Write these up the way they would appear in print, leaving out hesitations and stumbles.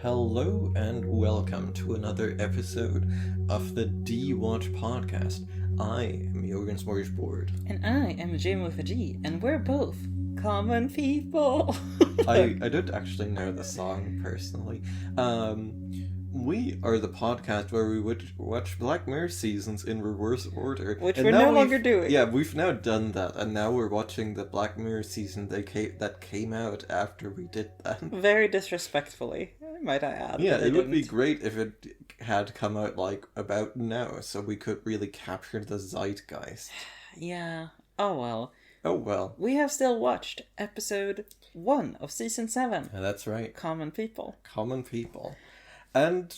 Hello and welcome to another episode of the DewatchPod. I am Jorgen Smorgasbord. And I am Jim with a G, and we're both common people. I don't actually know the song personally. We are the podcast where we would watch Black Mirror seasons in reverse order. Which we're no longer doing. Yeah, we've now done that, and now we're watching the Black Mirror season that came out after we did that. Very disrespectfully, might I add. Yeah, it would be great if it had come out, about now, so we could really capture the zeitgeist. Yeah. Oh well. Oh well. We have still watched episode 1 of season 7. That's right. Common People. Common People. And,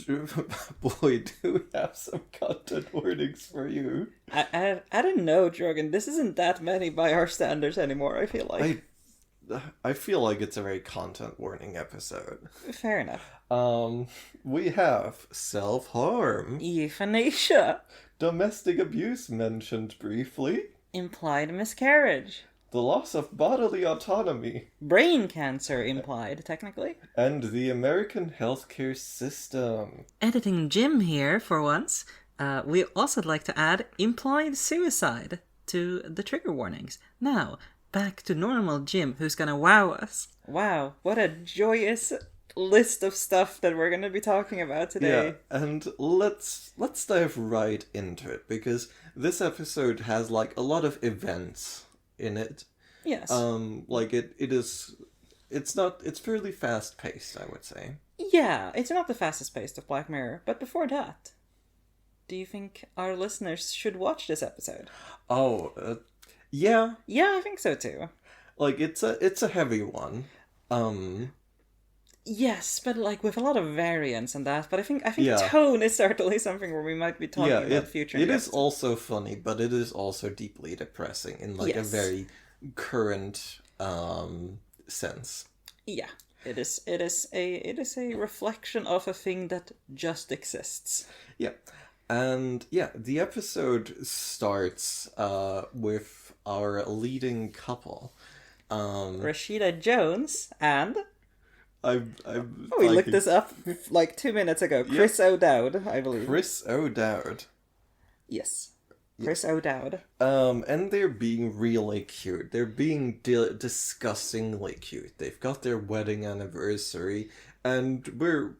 boy, do we have some content warnings for you. I don't know, Jorgen. This isn't that many by our standards anymore, I feel like. I feel like it's a very content warning episode. Fair enough. We have self-harm. Euthanasia. Domestic abuse mentioned briefly. Implied miscarriage. The loss of bodily autonomy. Brain cancer implied, technically. And the American healthcare system. Editing Jim here, for once. We also like to add implied suicide to the trigger warnings. Now, back to normal Jim, who's gonna wow us. Wow, what a joyous list of stuff that we're gonna be talking about today. Yeah, and let's dive right into it, because this episode has, a lot of events in it. Yes. It's fairly fast paced, I would say. Yeah, it's not the fastest paced of Black Mirror, but before that, do you think our listeners should watch this episode? Oh, yeah. Yeah, I think so too. It's a heavy one. Yes, but with a lot of variance and that. But I think yeah. Tone is certainly something where we might be talking about future. It is also funny, but it is also deeply depressing in a very current sense. Yeah, it is a reflection of a thing that just exists. Yeah, and the episode starts with our leading couple, Rashida Jones and. We looked this up 2 minutes ago. Chris O'Dowd, I believe. Chris O'Dowd. Yes. Chris O'Dowd. And they're being really cute. They're being disgustingly cute. They've got their wedding anniversary, and we're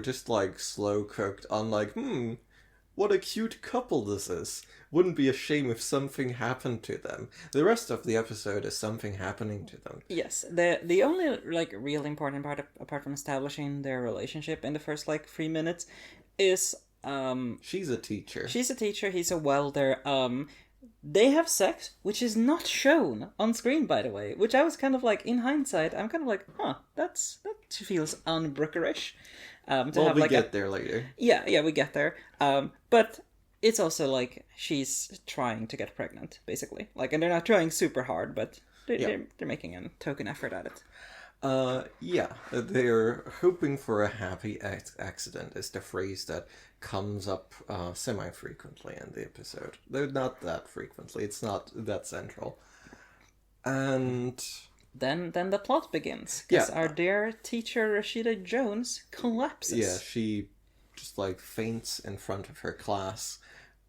just slow cooked on what a cute couple this is. Wouldn't be a shame if something happened to them. The rest of the episode is something happening to them. Yes, the only real important part apart from establishing their relationship in the first 3 minutes is she's a teacher. She's a teacher, he's a welder. They have sex, which is not shown on screen, by the way, which I was in hindsight, I'm that feels un-Brookerish. We get there later. Yeah, we get there. But it's also she's trying to get pregnant, basically. And they're not trying super hard, but they're making a token effort at it. They're hoping for a happy accident is the phrase that comes up semi-frequently in the episode. Though not that frequently, it's not that central. And then the plot begins, because our dear teacher Rashida Jones collapses. Yeah, she just faints in front of her class.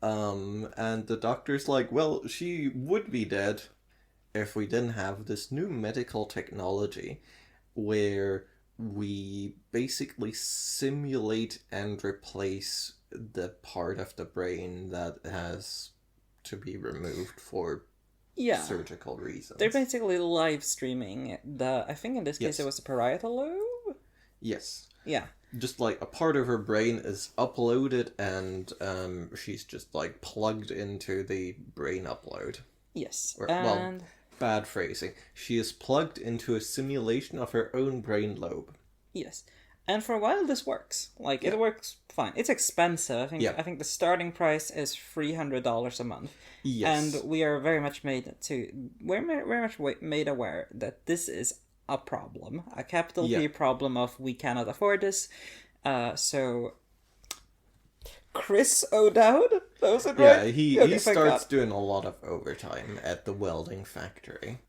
And the doctor's well, she would be dead if we didn't have this new medical technology where we basically simulate and replace the part of the brain that has to be removed for surgical reasons. They're basically live streaming I think in this case it was the parietal lobe? Yes. Yeah. Just a part of her brain is uploaded, and she's just plugged into the brain upload. Yes. Bad phrasing. She is plugged into a simulation of her own brain lobe. Yes. And for a while this works. It works fine. It's expensive. I think the starting price is $300 a month. Yes. And we are very much made aware that this is a problem. A capital P problem of we cannot afford this. So Chris O'Dowd? That was it, right? Yeah, he starts doing a lot of overtime at the welding factory.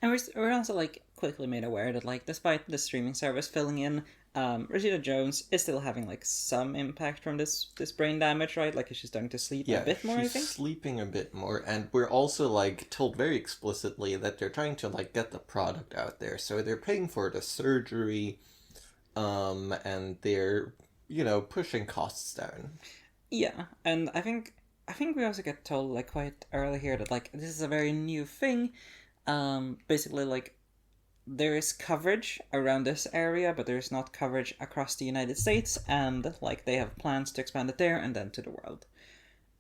And we're also quickly made aware that despite the streaming service filling in Rashida Jones is still having like some impact from this brain damage, right? Like she's starting to sleep a bit more, I she's think. sleeping a bit more, and we're also like told very explicitly that they're trying to like get the product out there, so they're paying for the surgery, and they're pushing costs down. Yeah, and I think we also get told like quite early here that like this is a very new thing. Basically like there is coverage around this area, but there's not coverage across the United States, and like they have plans to expand it there and then to the world.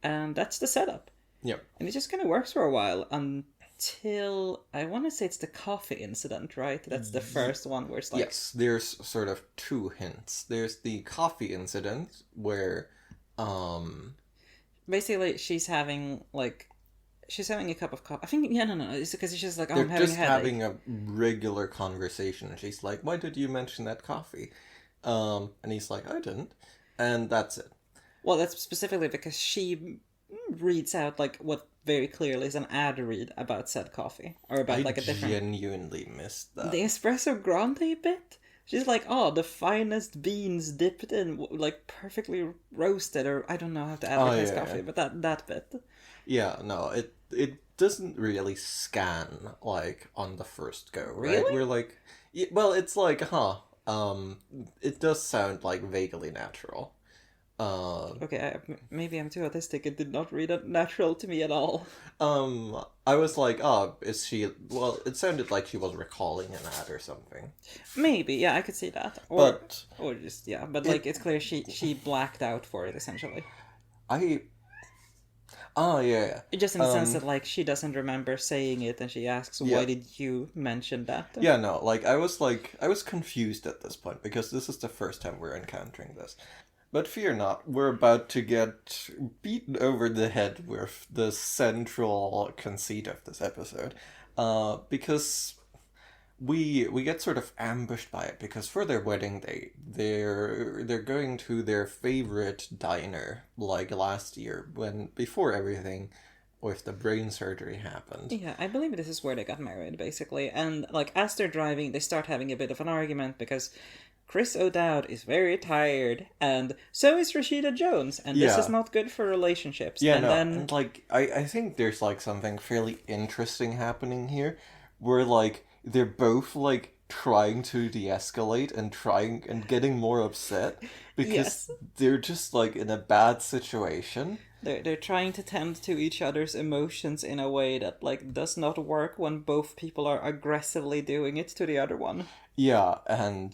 And that's the setup. Yep. And it just kind of works for a while until I want to say it's the coffee incident, right? That's the first one where it's like Yes, there's sort of two hints. There's the coffee incident where, basically she's having a cup of coffee. I think no, it's because she's just like, oh, they're I'm having just a headache. having a regular conversation, and she's like, "Why did you mention that coffee?" And he's like, "I didn't," and that's it. Well, that's specifically because she reads out like what very clearly is an ad read about said coffee or about I like a different genuinely missed that. the espresso grande bit. She's like, oh, the finest beans dipped in, like perfectly roasted, or I don't know how to advertise coffee, but that bit. Yeah, no, it doesn't really scan like on the first go, right? Really? We're like, well, it's like, it does sound like vaguely natural. Okay, maybe I'm too autistic. It did not read it natural to me at all. I was like, oh, is she? Well, it sounded like she was recalling an ad or something. Maybe, yeah, I could see that. Or just yeah, but like it's clear she blacked out for it essentially. I. Oh yeah. Just in the sense that like she doesn't remember saying it, and she asks, "Why did you mention that?" Yeah, no, I was confused at this point because this is the first time we're encountering this. But fear not, we're about to get beaten over the head with the central conceit of this episode, because we get sort of ambushed by it because for their wedding day they're going to their favorite diner like last year when before everything with the brain surgery happened. Yeah, I believe this is where they got married, basically. And like as they're driving, they start having a bit of an argument because Chris O'Dowd is very tired, and so is Rashida Jones, and this is not good for relationships. Yeah, and no, then and like I think there's like something fairly interesting happening here, where like they're both like trying to de-escalate and trying and getting more upset because they're just like in a bad situation. they're trying to tend to each other's emotions in a way that like does not work when both people are aggressively doing it to the other one. Yeah, and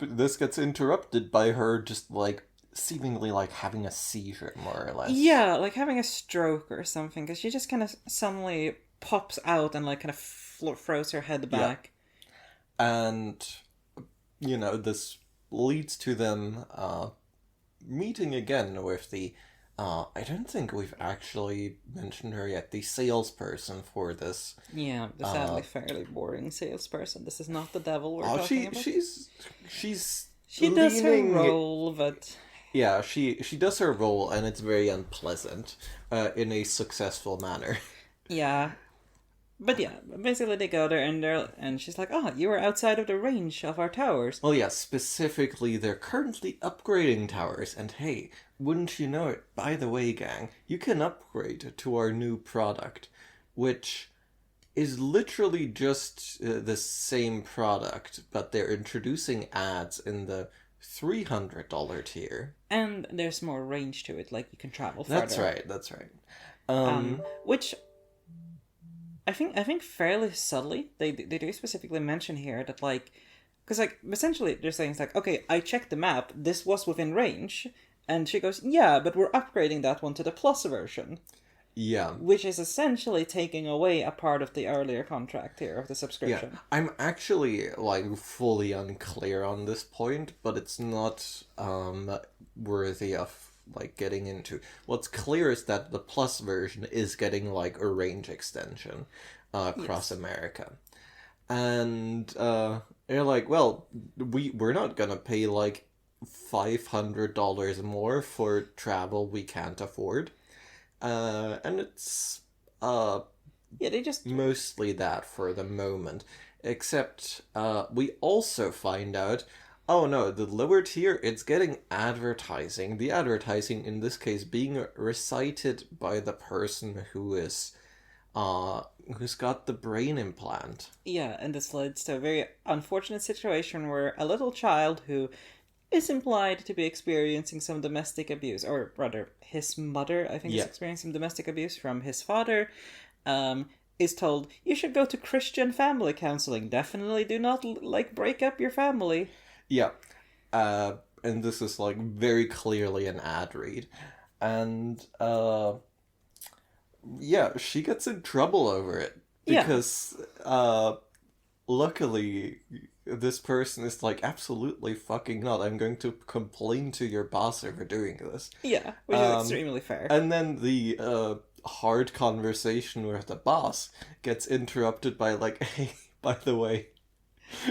this gets interrupted by her just like seemingly like having a seizure more or less. Yeah, like having a stroke or something, because she just kind of suddenly pops out and like kind of throws her head back. And this leads to them meeting again with the I don't think we've actually mentioned her yet, the salesperson for this. Yeah, the sadly fairly boring salesperson. This is not the devil we're talking about. She does her role, but yeah, she does her role, and it's very unpleasant in a successful manner. Yeah. But yeah, basically they go there and she's like, "Oh, you are outside of the range of our towers." Well, yeah, specifically they're currently upgrading towers, and hey, wouldn't you know it, by the way, gang, you can upgrade to our new product, which is literally just the same product, but they're introducing ads in the $300 tier. And there's more range to it, like you can travel further. That's right. Which I think fairly subtly they do specifically mention here that like, because like essentially they're saying it's like, okay, I checked the map, this was within range, and she goes, yeah, but we're upgrading that one to the plus version. Yeah. Which is essentially taking away a part of the earlier contract here of the subscription. Yeah, I'm actually like fully unclear on this point, but it's not worthy of like getting into. What's clear is that the plus version is getting like a range extension across America. And you're like, well, we're not gonna pay like $500 more for travel we can't afford. And it's they just mostly that for the moment. except we also find out, oh no, the lower tier, it's getting advertising. The advertising, in this case, being recited by the person who's got the brain implant. Yeah, and this leads to a very unfortunate situation where a little child who is implied to be experiencing some domestic abuse, or rather, his mother, I think, is experiencing domestic abuse from his father, is told, you should go to Christian family counseling. Definitely do not, break up your family. Yeah. And this is, very clearly an ad read. And, yeah, she gets in trouble over it. Because, luckily, this person is absolutely fucking not. I'm going to complain to your boss over doing this. Yeah, which is extremely fair. And then the hard conversation with the boss gets interrupted by hey, by the way,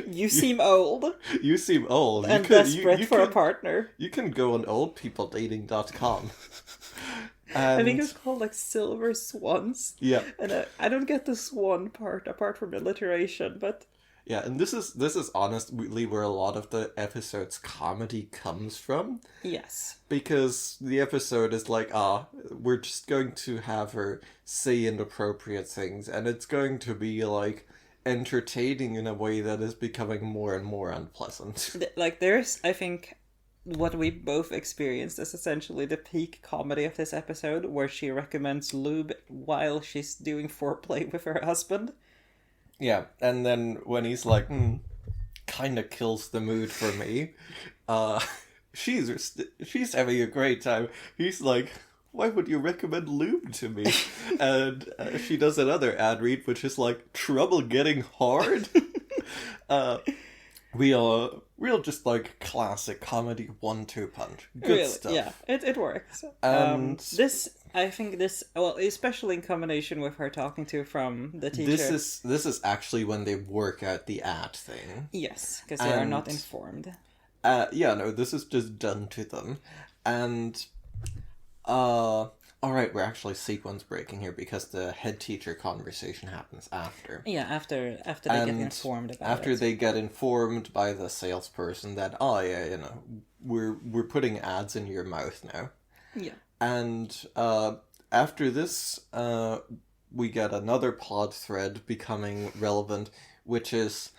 you seem old. You seem old. And desperate for a partner. You can go on oldpeopledating.com. I think it's called Silver Swans. Yeah. And I don't get the swan part apart from alliteration, but... Yeah, and this is honestly where a lot of the episode's comedy comes from. Yes. Because the episode is we're just going to have her say inappropriate things, and it's going to be entertaining in a way that is becoming more and more unpleasant. There's, I think, what we both experienced is essentially the peak comedy of this episode, where she recommends lube while she's doing foreplay with her husband. Yeah, and then when he's kind of kills the mood for me, she's having a great time. He's like, why would you recommend lube to me? And she does another ad read, which is trouble getting hard. Real just classic comedy 1-2 punch. Good really, stuff. Yeah, it works. I think this, especially in combination with her talking to from the teacher. This is actually when they work out the ad thing. Yes, because they are not informed. This is just done to them. And, alright, we're actually sequence breaking here because the head teacher conversation happens after. Yeah, after they get informed about it. After they get informed by the salesperson that, we're putting ads in your mouth now. Yeah. And after this, we get another plot thread becoming relevant, which is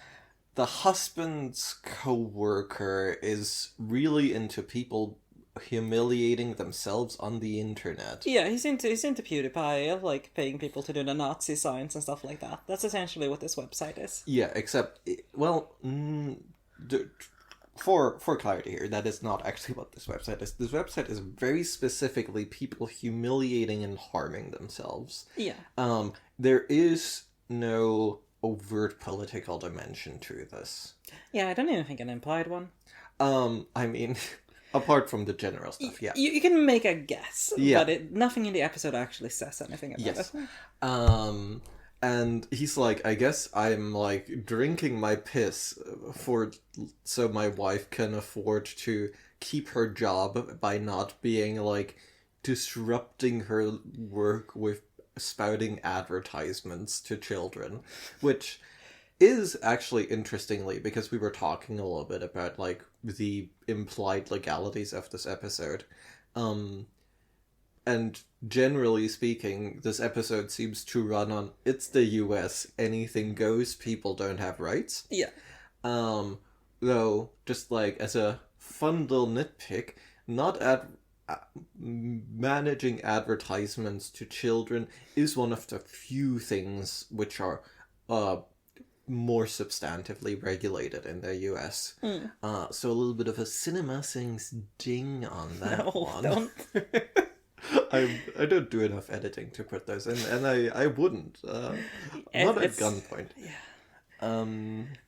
the husband's co-worker is really into people humiliating themselves on the internet. Yeah, he's into PewDiePie, paying people to do the Nazi signs and stuff like that. That's essentially what this website is. Yeah, except, for clarity here, that is not actually what this website is. This website is very specifically people humiliating and harming themselves. Yeah. There is no overt political dimension to this. Yeah, I don't even think an implied one. Apart from the general stuff, yeah. You can make a guess, but nothing in the episode actually says anything about it. And he's like, I guess I'm drinking my piss so my wife can afford to keep her job by not being disrupting her work with spouting advertisements to children, which is actually interestingly, because we were talking a little bit about the implied legalities of this episode, and generally speaking, this episode seems to run on, it's the US, anything goes, people don't have rights. Yeah. Though, just as a fun little nitpick, not managing advertisements to children is one of the few things which are more substantively regulated in the US. So a little bit of a Cinema Sings ding on that one. Don't. I don't do enough editing to put those in, and I wouldn't. Not at gunpoint. Yeah.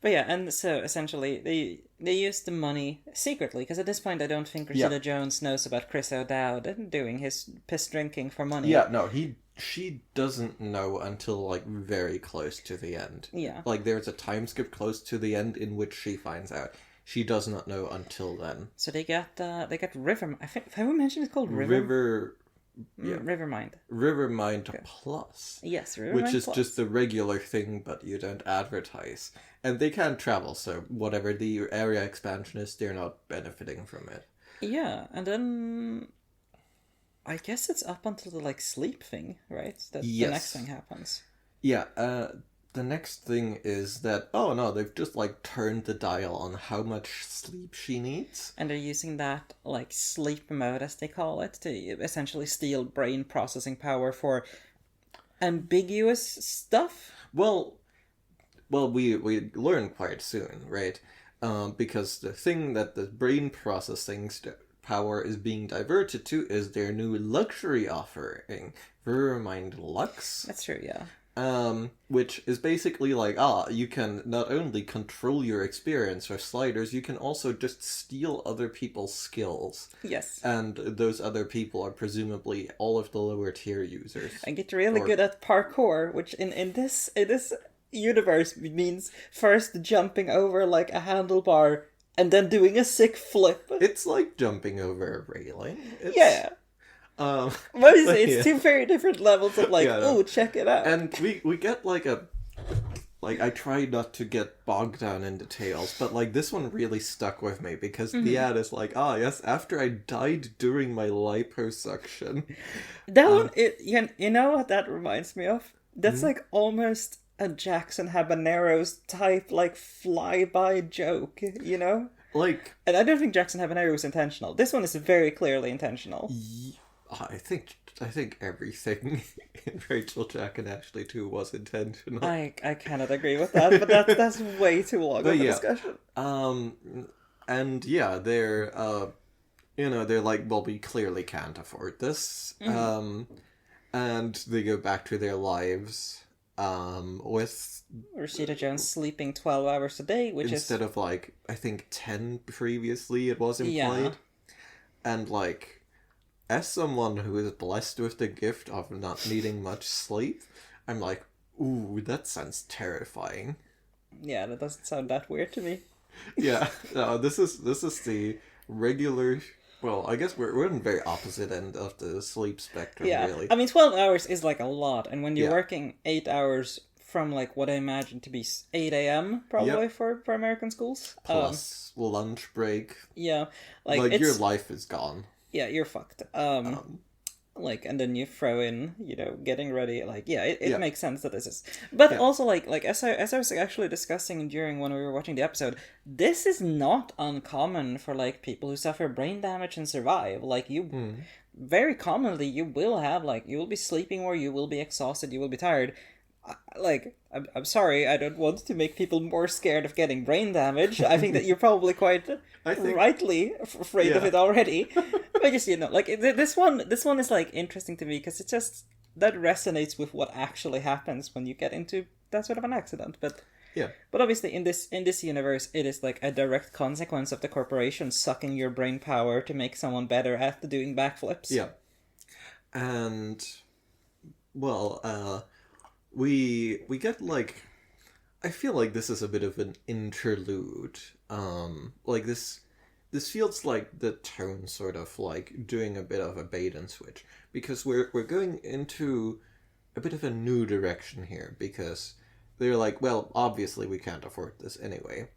But yeah, and so essentially they use the money secretly, because at this point I don't think Rashida Jones knows about Chris O'Dowd doing his piss drinking for money. Yeah, no, she doesn't know until very close to the end. Yeah. There's a time skip close to the end in which she finds out. She does not know until then. So they got River. I think, have we mentioned it's called River? Rivermind. Rivermind Plus. Yes, Rivermind which is Plus. just the regular thing, but you don't advertise. And they can't travel, so whatever the area expansion is, they're not benefiting from it. Yeah, and then I guess it's up until the sleep thing, right? That Yes. the next thing happens. Yeah, the next thing is that, oh no, they've just turned the dial on how much sleep she needs. And they're using that sleep mode, as they call it, to essentially steal brain processing power for ambiguous stuff. Well, we learn quite soon, right? Because the thing that the brain processing power is being diverted to is their new luxury offering, Rivermind Lux. That's true, yeah. Which is basically you can not only control your experience with sliders, you can also just steal other people's skills. Yes. And those other people are presumably all of the lower tier users. And get really good at parkour, which in this universe means first jumping over a handlebar and then doing a sick flip. It's like jumping over a railing. Yeah. But it's two very different levels of check it out. And we get I try not to get bogged down in details, but this one really stuck with me because the ad is yes, after I died during my liposuction. That one, you know what that reminds me of? That's almost a Jackson Habaneros type flyby joke, you know? And I don't think Jackson Habanero was intentional. This one is very clearly intentional. I think everything in Rachel, Jack, and Ashley 2 was intentional. I cannot agree with that, but that's way too long of a discussion. And yeah, they're they're well, we clearly can't afford this. And they go back to their lives with Rashida Jones sleeping 12 hours a day, which instead of I think 10 previously it was implied. Yeah. And as someone who is blessed with the gift of not needing much sleep, I'm ooh, that sounds terrifying. Yeah, that doesn't sound that weird to me. Yeah, no, this is the regular. Well, I guess we're in the very opposite end of the sleep spectrum, really. I mean, 12 hours is a lot, and when you're working 8 hours from what I imagine to be 8 a.m. probably for American schools. Plus lunch break. Yeah. Your life is gone. Yeah, you're fucked. And then you throw in, getting ready. It makes sense that this is. But also, as I was actually discussing during when we were watching the episode, this is not uncommon for people who suffer brain damage and survive. Very commonly you will have you will be sleeping more, you will be exhausted, you will be tired. I'm sorry, I don't want to make people more scared of getting brain damage. I think that you're probably quite rightly afraid of it already. But just, this one is interesting to me because it just, that resonates with what actually happens when you get into that sort of an accident. But obviously in this universe, it is a direct consequence of the corporation sucking your brain power to make someone better at doing backflips. Yeah. And, well, we get I feel this is a bit of an interlude. This feels like the tone sort of doing a bit of a bait and switch, because we're going into a bit of a new direction here, because they're well, obviously we can't afford this anyway.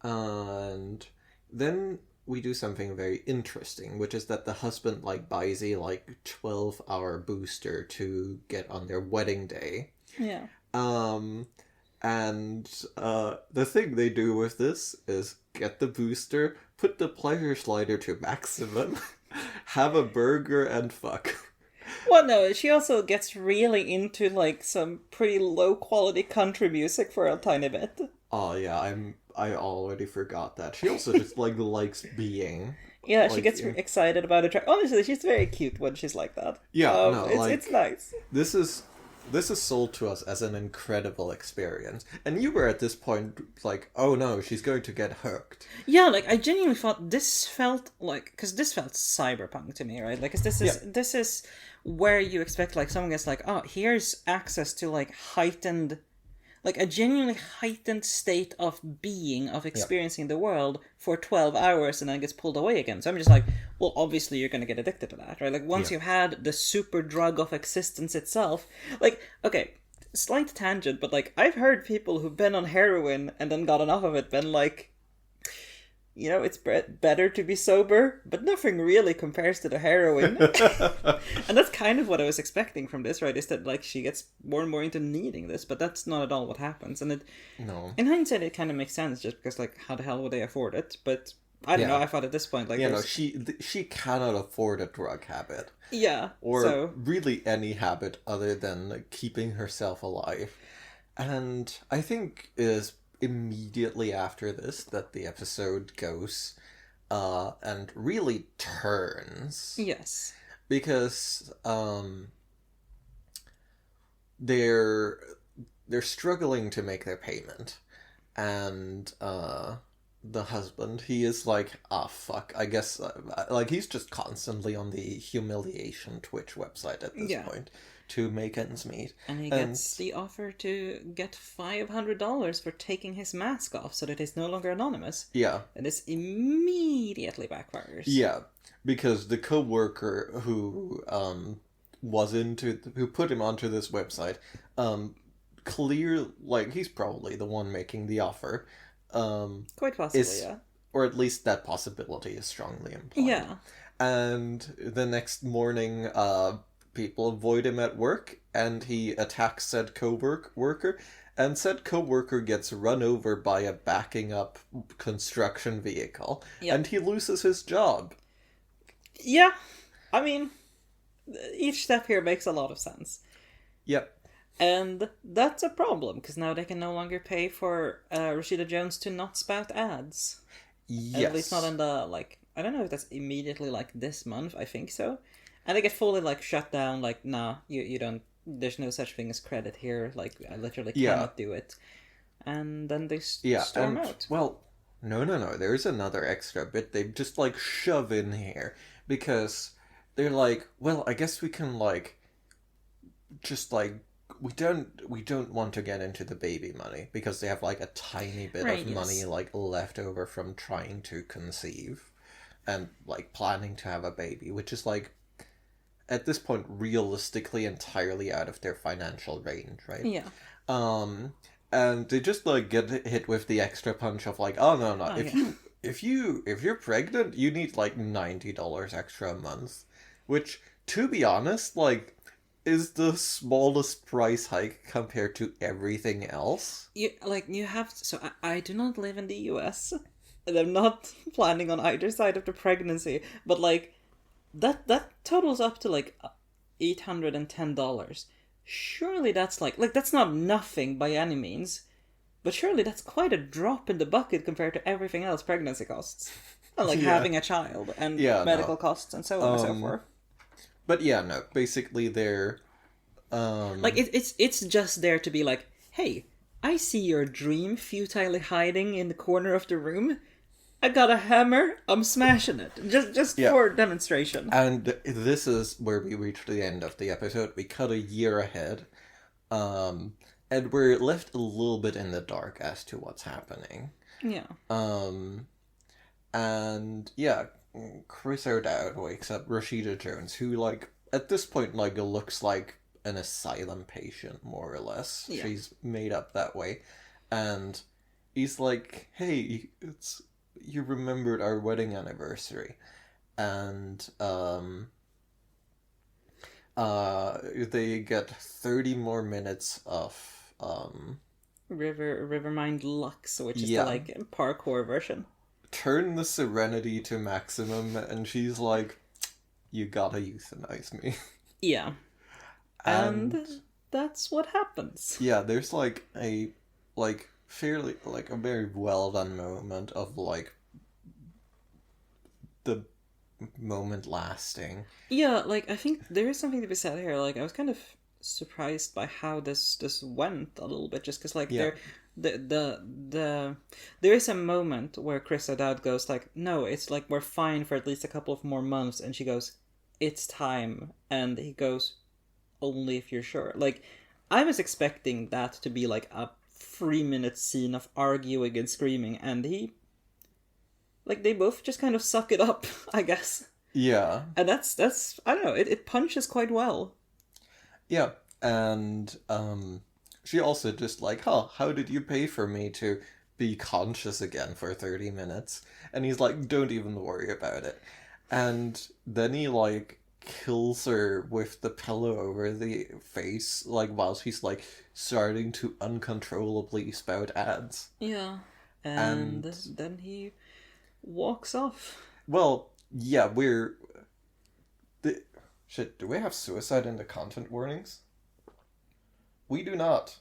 And then we do something very interesting, which is that the husband buys a 12-hour booster to get on their wedding day. Yeah. And the thing they do with this is get the booster, put the pleasure slider to maximum, have a burger, and fuck. Well, no, she also gets really into some pretty low quality country music for a tiny bit. Oh yeah, I already forgot that. She also just likes being. Yeah, she gets excited about a track. Honestly, she's very cute when she's like that. Yeah, it's nice. This is sold to us as an incredible experience. And you were at this point oh no, she's going to get hooked. Yeah, I genuinely thought this felt because this felt cyberpunk to me, right? Because this is where you expect someone gets oh, here's access to heightened like a genuinely heightened state of being, of Yep. experiencing the world for 12 hours and then gets pulled away again. So I'm just like, well, obviously you're going to get addicted to that, right? Like, once Yeah. you've had the super drug of existence itself, like, okay, slight tangent, but like, I've heard people who've been on heroin and then got enough of it, been like, you know, it's better to be sober, but nothing really compares to the heroin. And that's kind of what I was expecting from this, right? Is that, like, she gets more and more into needing this, but that's not at all what happens. And No. in hindsight, it kind of makes sense, just because, like, how the hell would they afford it? But I don't know. I thought at this point, like, You know, she cannot afford a drug habit. yeah, Or so really any habit other than like, keeping herself alive. And I think it is immediately after this that the episode goes and really turns. yes, Because they're struggling to make their payment. And the husband, he is like, fuck, I guess, like, he's just constantly on the humiliation Twitch website at this point to make ends meet. and he gets the offer to get $500 for taking his mask off so that he's no longer anonymous. Yeah. And this immediately backfires. Yeah, because the co-worker who who put him onto this website, like, he's probably the one making the offer. Quite possibly, yeah. Or at least that possibility is strongly implied. Yeah. And the next morning, people avoid him at work, and he attacks said co-worker, and said co-worker gets run over by a backing up construction vehicle, and he loses his job. Yeah, I mean, each step here makes a lot of sense. Yep. And that's a problem, because now they can no longer pay for Rashida Jones to not spout ads. Yes. At least not in the, like, I don't know if that's immediately, like, this month, I think so. And they get fully, like, shut down, like, nah, you don't, there's no such thing as credit here, like, I literally cannot do it. And then they storm out. Well, no, there's another extra bit they just, like, shove in here, because they're like, well, I guess we can, like, just, like, we don't want to get into the baby money, because they have, like, a tiny bit of money, like, left over from trying to conceive and, like, planning to have a baby, which is, like, at this point, realistically entirely out of their financial range, right? Yeah. And they just, like, get hit with the extra punch of, like, oh, no, if you're pregnant, you need, like, $90 extra a month, which, to be honest, like, is the smallest price hike compared to everything else. I do not live in the US, and I'm not planning on either side of the pregnancy, but, like, that totals up to, like, $810. Surely that's, like, that's not nothing by any means, but surely that's quite a drop in the bucket compared to everything else pregnancy costs. And, like, having a child, and medical costs, and so on and so forth. But yeah, no, basically they're like, it's just there to be like, hey, I see your dream futilely hiding in the corner of the room. I got a hammer, I'm smashing it. Just for demonstration. And this is where we reach the end of the episode. We cut a year ahead. And we're left a little bit in the dark as to what's happening. Yeah. And yeah, Chris O'Dowd wakes up Rashida Jones, who, like, at this point, like, looks like an asylum patient, more or less. Yeah. She's made up that way. And he's like, hey, you remembered our wedding anniversary. And they get 30 more minutes of Rivermind Lux, which is the, like, parkour version. Turn the serenity to maximum, and she's like, you gotta euthanize me. Yeah. And that's what happens. Yeah, there's, like, a, like, fairly, like, a very well done moment of, like, the moment lasting. Yeah, like, I think there is something to be said here. Like, I was kind of surprised by how this went a little bit, just because, like, there is a moment where Chris O'Dowd goes like, no, it's like, we're fine for at least a couple of more months, and she goes, it's time, and he goes, only if you're sure. Like, I was expecting that to be, like, a 3-minute scene of arguing and screaming, and they both just kind of suck it up, I guess. Yeah. And that's I don't know, it punches quite well. Yeah. And she also just like, how did you pay for me to be conscious again for 30 minutes? And he's like, don't even worry about it. And then he like kills her with the pillow over the face, like whilst he's like starting to uncontrollably spout ads. Yeah. And then he walks off. Well, yeah, shit, do we have suicide in the content warnings? We do not.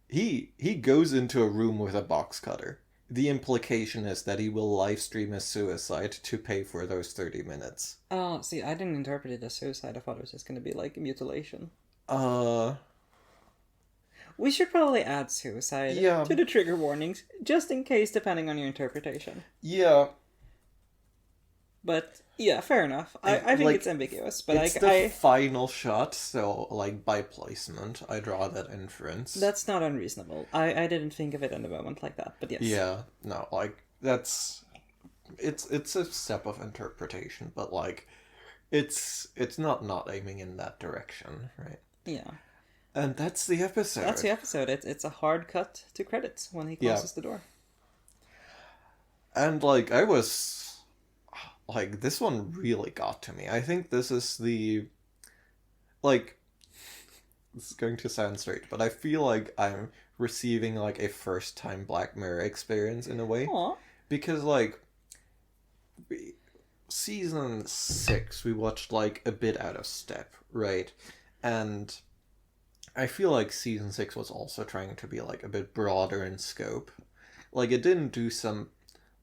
He goes into a room with a box cutter. The implication is that he will live stream his suicide to pay for those 30 minutes. Oh, see, I didn't interpret it as suicide. I thought it was just going to be like mutilation. We should probably add suicide to the trigger warnings, just in case, depending on your interpretation. Yeah. But, yeah, fair enough. I think it's ambiguous, but it's the final shot, so, like, by placement, I draw that inference. That's not unreasonable. I didn't think of it in the moment like that, but yes. Yeah, no, like, that's... It's a step of interpretation, but, like, it's not aiming in that direction, right? Yeah. And that's the episode. That's the episode. It's a hard cut to credits when he closes the door. And, like, I was... Like, this one really got to me. I think this is the... Like, this is going to sound straight, but I feel like I'm receiving, like, a first-time Black Mirror experience in a way. Aww. Because, like, season 6, we watched, like, a bit out of step, right? And I feel like season 6 was also trying to be, like, a bit broader in scope. Like, it didn't do some...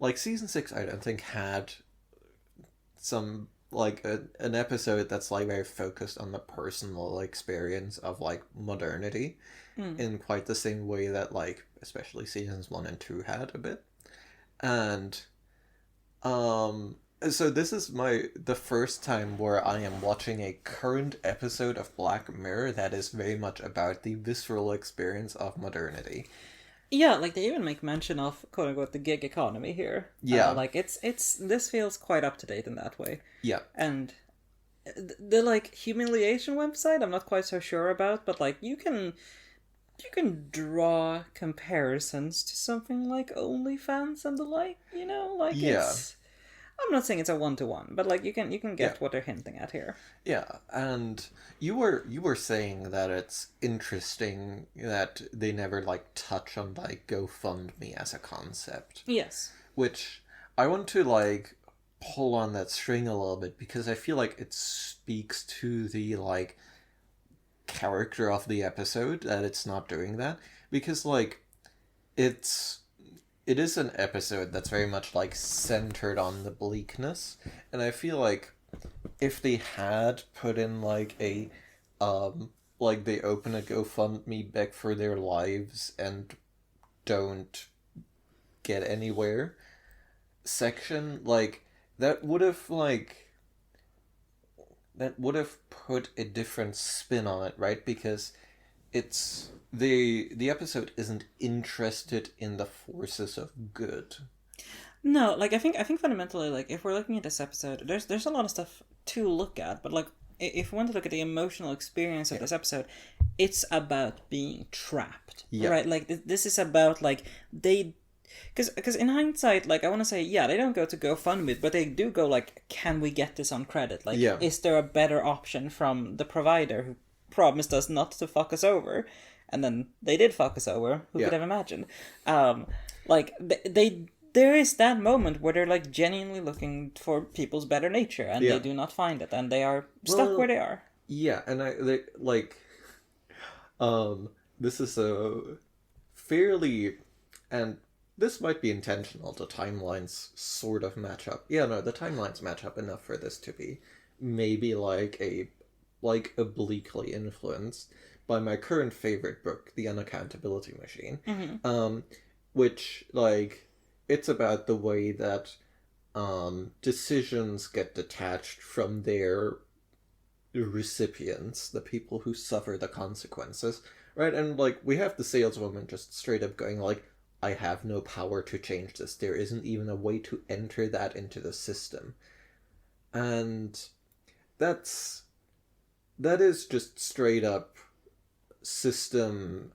Like, season 6, I don't think, had... some like an episode that's like very focused on the personal experience of like modernity in quite the same way that like especially seasons 1 and 2 had a bit. And so this is the first time where I am watching a current episode of Black Mirror that is very much about the visceral experience of modernity. Yeah, like they even make mention of quote unquote the gig economy here. Yeah, like it's this feels quite up to date in that way. Yeah, and the like humiliation website I'm not quite so sure about, but like you can draw comparisons to something like OnlyFans and the like. You know, like it's. I'm not saying it's a 1-to-1, but like you can get what they're hinting at here. Yeah, and you were saying that it's interesting that they never like touch on like GoFundMe as a concept. Yes. Which I want to like pull on that string a little bit because I feel like it speaks to the like character of the episode that it's not doing that, because like it is an episode that's very much like centered on the bleakness, and I feel like if they had put in like a like they open a GoFundMe back for their lives and don't get anywhere section, like that would have put a different spin on it, right? Because it's the episode isn't interested in the forces of good. No, like I think fundamentally, like if we're looking at this episode, there's a lot of stuff to look at, but like if we want to look at the emotional experience of this episode, it's about being trapped, right? Like this is about like they, because in hindsight, like I want to say, they don't go to GoFundMe, but they do go like, can we get this on credit? Like, is there a better option from the provider who promised us not to fuck us over? And then they did fuck us over. Who could have imagined? Like there is that moment where they're like genuinely looking for people's better nature, and they do not find it, and they are stuck where they are. Yeah, and this is a fairly, and this might be intentional. The timelines sort of match up. Yeah, no, the timelines match up enough for this to be maybe like obliquely influenced by my current favorite book, The Unaccountability Machine, which, like, it's about the way that decisions get detached from their recipients, the people who suffer the consequences, right? And like we have the saleswoman just straight up going like, I have no power to change this. There isn't even a way to enter that into the system. And that is just straight up system.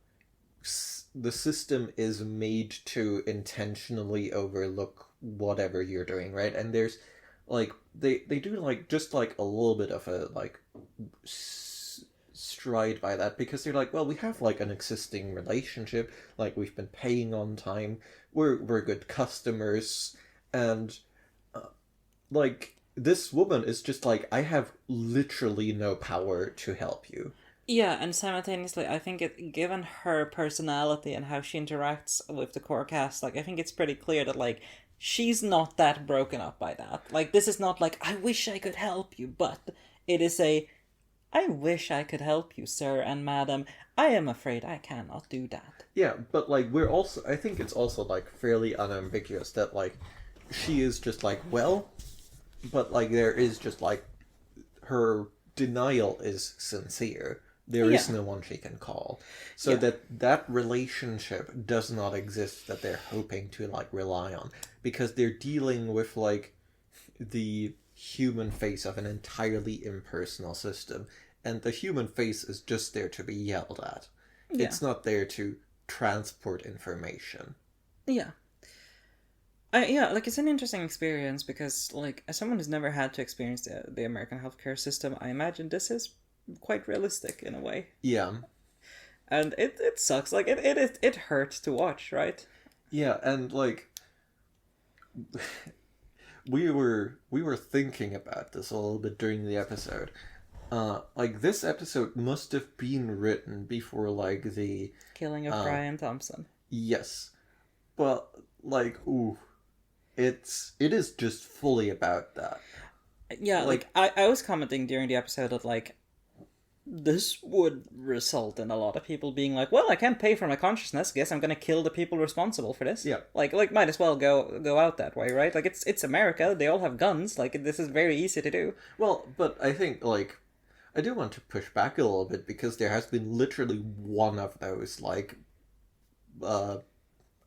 The system is made to intentionally overlook whatever you're doing, right? And there's like they do like just like a little bit of a like stride by that, because they're like, well, we have like an existing relationship, like we've been paying on time, we're good customers, and like this woman is just like, I have literally no power to help you. Yeah, and simultaneously, I think given her personality and how she interacts with the core cast, like I think it's pretty clear that like she's not that broken up by that. Like this is not like, I wish I could help you, but it is a, I wish I could help you, sir and madam. I am afraid I cannot do that. Yeah, but like we're also, I think it's also like fairly unambiguous that like she is just like, well, but like there is just like her denial is sincere. There is no one she can call. So that relationship does not exist that they're hoping to like rely on, because they're dealing with like the human face of an entirely impersonal system, and the human face is just there to be yelled at. Yeah. It's not there to transport information. Yeah. Like it's an interesting experience because, like, as someone who's never had to experience the American healthcare system, I imagine this is quite realistic in a way. Yeah. And it sucks. Like, it hurts to watch, right? Yeah, and, like, we were thinking about this a little bit during the episode. Like, this episode must have been written before, like, the... Killing of Brian Thompson. Yes. But, like, ooh... It is just fully about that. Yeah, like I was commenting during the episode that like this would result in a lot of people being like, well, I can't pay for my consciousness, guess I'm gonna kill the people responsible for this. Yeah. Like might as well go out that way, right? Like it's America, they all have guns, like this is very easy to do. Well, but I think like I do want to push back a little bit, because there has been literally one of those like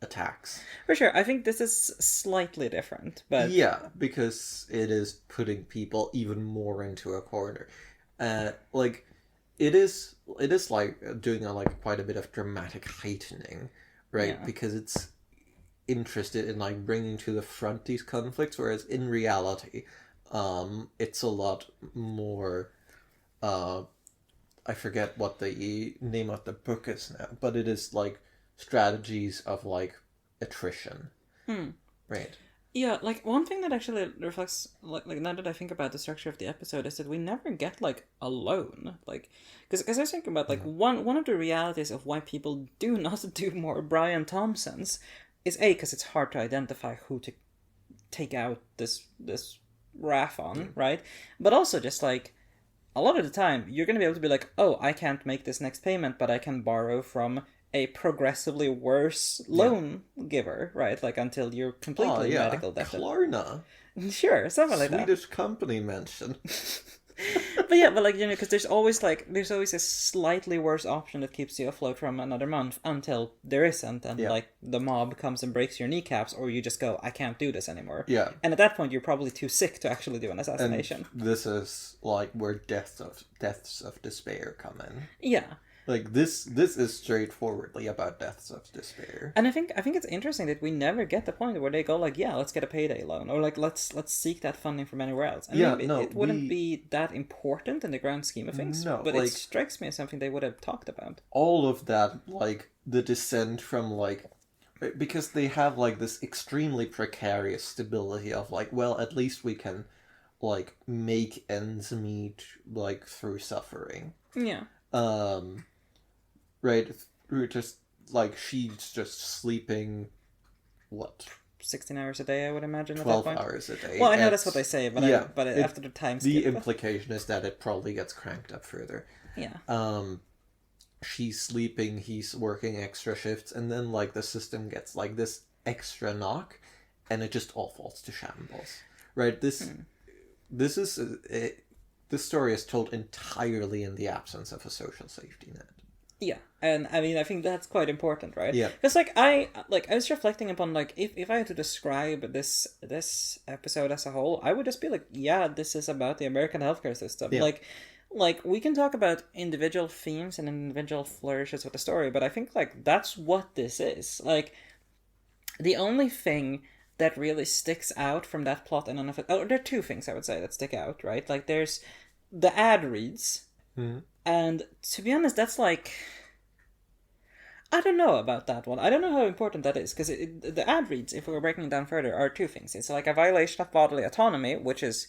attacks. For sure, I think this is slightly different, but yeah, because it is putting people even more into a corner. Like it is like doing like quite a bit of dramatic heightening, right? Yeah. Because it's interested in like bringing to the front these conflicts, whereas in reality, it's a lot more. I forget what the name of the book is now, but it is like strategies of like attrition. Right. Yeah, like one thing that actually reflects like now that I think about the structure of the episode is that we never get like alone, like because I was thinking about like one of the realities of why people do not do more Brian Thompsons is because it's hard to identify who to take out this wrath on, right? But also just like a lot of the time you're going to be able to be like, oh, I can't make this next payment, but I can borrow from a progressively worse loan giver, right? Like until you're completely medical debt. Klarna. Sure, something like that. Swedish company mentioned. but like, you know, because there's always a slightly worse option that keeps you afloat from another month until there isn't, and like the mob comes and breaks your kneecaps, or you just go, I can't do this anymore. Yeah. And at that point, you're probably too sick to actually do an assassination. And this is like where deaths of despair come in. Yeah. Like this is straightforwardly about deaths of despair. And I think it's interesting that we never get the point where they go like, yeah, let's get a payday loan, or like let's seek that funding from anywhere else. And it wouldn't be that important in the grand scheme of things. No, but like, it strikes me as something they would have talked about. All of that, like the descent from like, because they have like this extremely precarious stability of like, well, at least we can like make ends meet like through suffering. Yeah. Right, we're just like she's just sleeping, what? 16 hours a day, I would imagine. 12 hours a day. Well, I know that's what they say, but after the time skip. The implication is that it probably gets cranked up further. Yeah. She's sleeping, he's working extra shifts, and then like the system gets like this extra knock, and it just all falls to shambles. Right? This is this story is told entirely in the absence of a social safety net. Yeah, and I mean, I think that's quite important, right? Yeah. Because I was reflecting upon like if I had to describe this episode as a whole, I would just be like, yeah, this is about the American healthcare system. Yeah. Like we can talk about individual themes and individual flourishes with the story, but I think like that's what this is. Like the only thing that really sticks out from that plot and none of it. Oh, there are two things I would say that stick out, right? Like there's the ad reads. Mm-hmm. And to be honest, that's like... I don't know about that one. I don't know how important that is, because the ad reads, if we were breaking it down further, are two things. It's like a violation of bodily autonomy, which is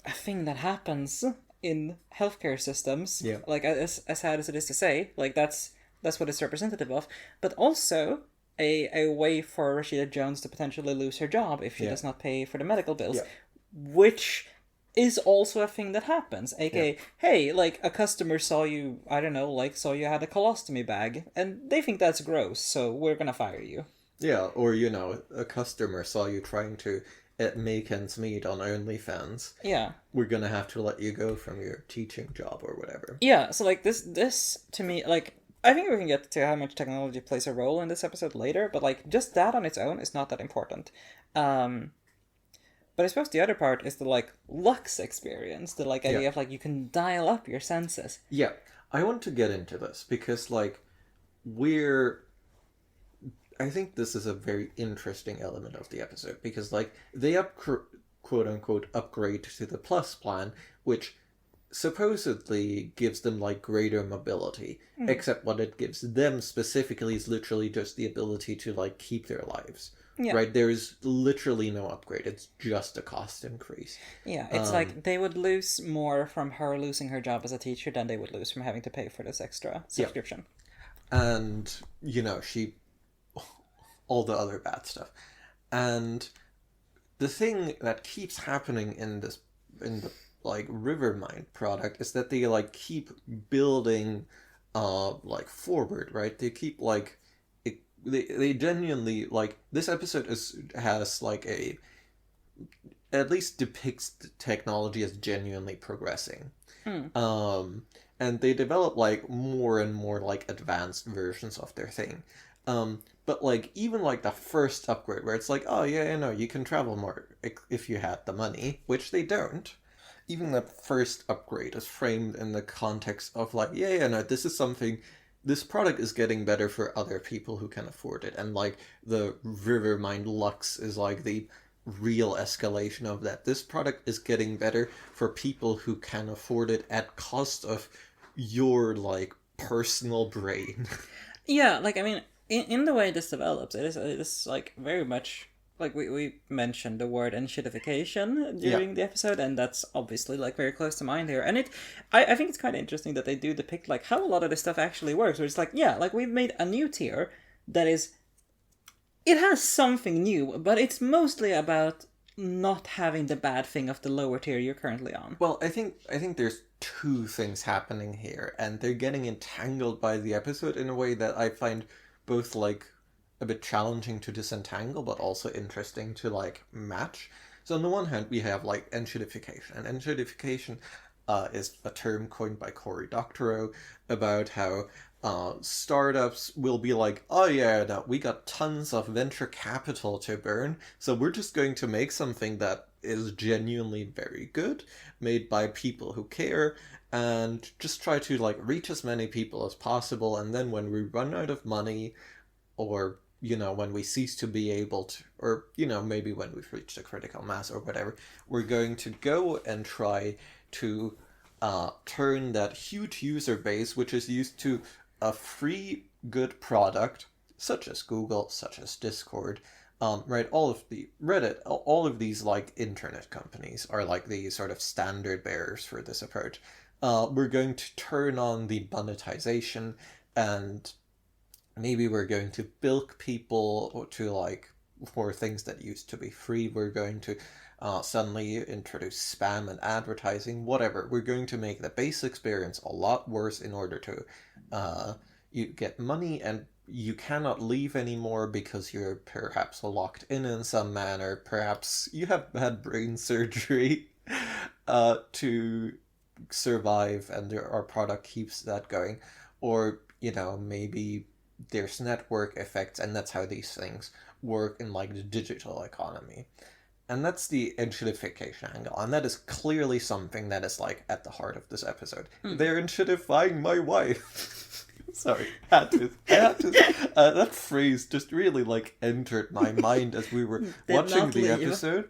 a thing that happens in healthcare systems. Yeah. Like, as sad as it is to say, like, that's what it's representative of. But also a way for Rashida Jones to potentially lose her job if she does not pay for the medical bills, which is also a thing that happens. AKA, hey, like, a customer saw you, I don't know, like, saw you had a colostomy bag, and they think that's gross, so we're gonna fire you. Yeah, or, a customer saw you trying to make ends meet on OnlyFans. Yeah. We're gonna have to let you go from your teaching job or whatever. Yeah, so, like, this to me, like, I think we can get to how much technology plays a role in this episode later, but, like, just that on its own is not that important. But I suppose the other part is the, like, Lux experience, the, like, idea of, like, you can dial up your senses. Yeah, I want to get into this because, like, I think this is a very interesting element of the episode because, like, they quote-unquote upgrade to the Plus plan, which supposedly gives them, like, greater mobility, except what it gives them specifically is literally just the ability to, like, keep their lives. Yeah. Right? There's literally no upgrade. It's just a cost increase. Yeah, it's like they would lose more from her losing her job as a teacher than they would lose from having to pay for this extra subscription. Yeah. And, all the other bad stuff. And the thing that keeps happening in the like Rivermind product is that they like keep building like forward, right? They keep like they genuinely like this episode has like at least depicts the technology as genuinely progressing. And they develop like more and more like advanced versions of their thing. But like even like the first upgrade where it's like, oh yeah, you can travel more if you had the money, which they don't. Even that first upgrade is framed in the context of like, this is something, this product is getting better for other people who can afford it. And like the Rivermind Lux is like the real escalation of that. This product is getting better for people who can afford it at cost of your like personal brain. Yeah, like I mean, in the way this develops, it is like very much like we mentioned the word enshittification during the episode, and that's obviously like very close to mind here. And I think it's kind of interesting that they do depict like how a lot of this stuff actually works. Where it's like, yeah, like we've made a new tier that is, it has something new, but it's mostly about not having the bad thing of the lower tier you're currently on. Well, I think there's two things happening here, and they're getting entangled by the episode in a way that I find both like a bit challenging to disentangle, but also interesting to like match. So on the one hand, we have like enshittification, and enshittification is a term coined by Cory Doctorow about how startups will be like, oh yeah, no, we got tons of venture capital to burn, so we're just going to make something that is genuinely very good, made by people who care, and just try to like reach as many people as possible, and then when we run out of money, or when we cease to be able to, or, maybe when we've reached a critical mass or whatever, we're going to go and try to turn that huge user base, which is used to a free good product, such as Google, such as Discord, right? All of the Reddit, all of these like internet companies are like the sort of standard bearers for this approach. We're going to turn on the monetization, and maybe we're going to bilk people to like for things that used to be free. We're going to suddenly introduce spam and advertising, whatever. We're going to make the base experience a lot worse in order to you get money, and you cannot leave anymore because you're perhaps locked in some manner. Perhaps you have had brain surgery. to survive, and our product keeps that going. Or, maybe there's network effects, and that's how these things work in like the digital economy. And that's the edgification angle, and that is clearly something that is like at the heart of this episode. They're edgifying my wife. Sorry, I had to. That phrase just really like entered my mind as we were watching the episode.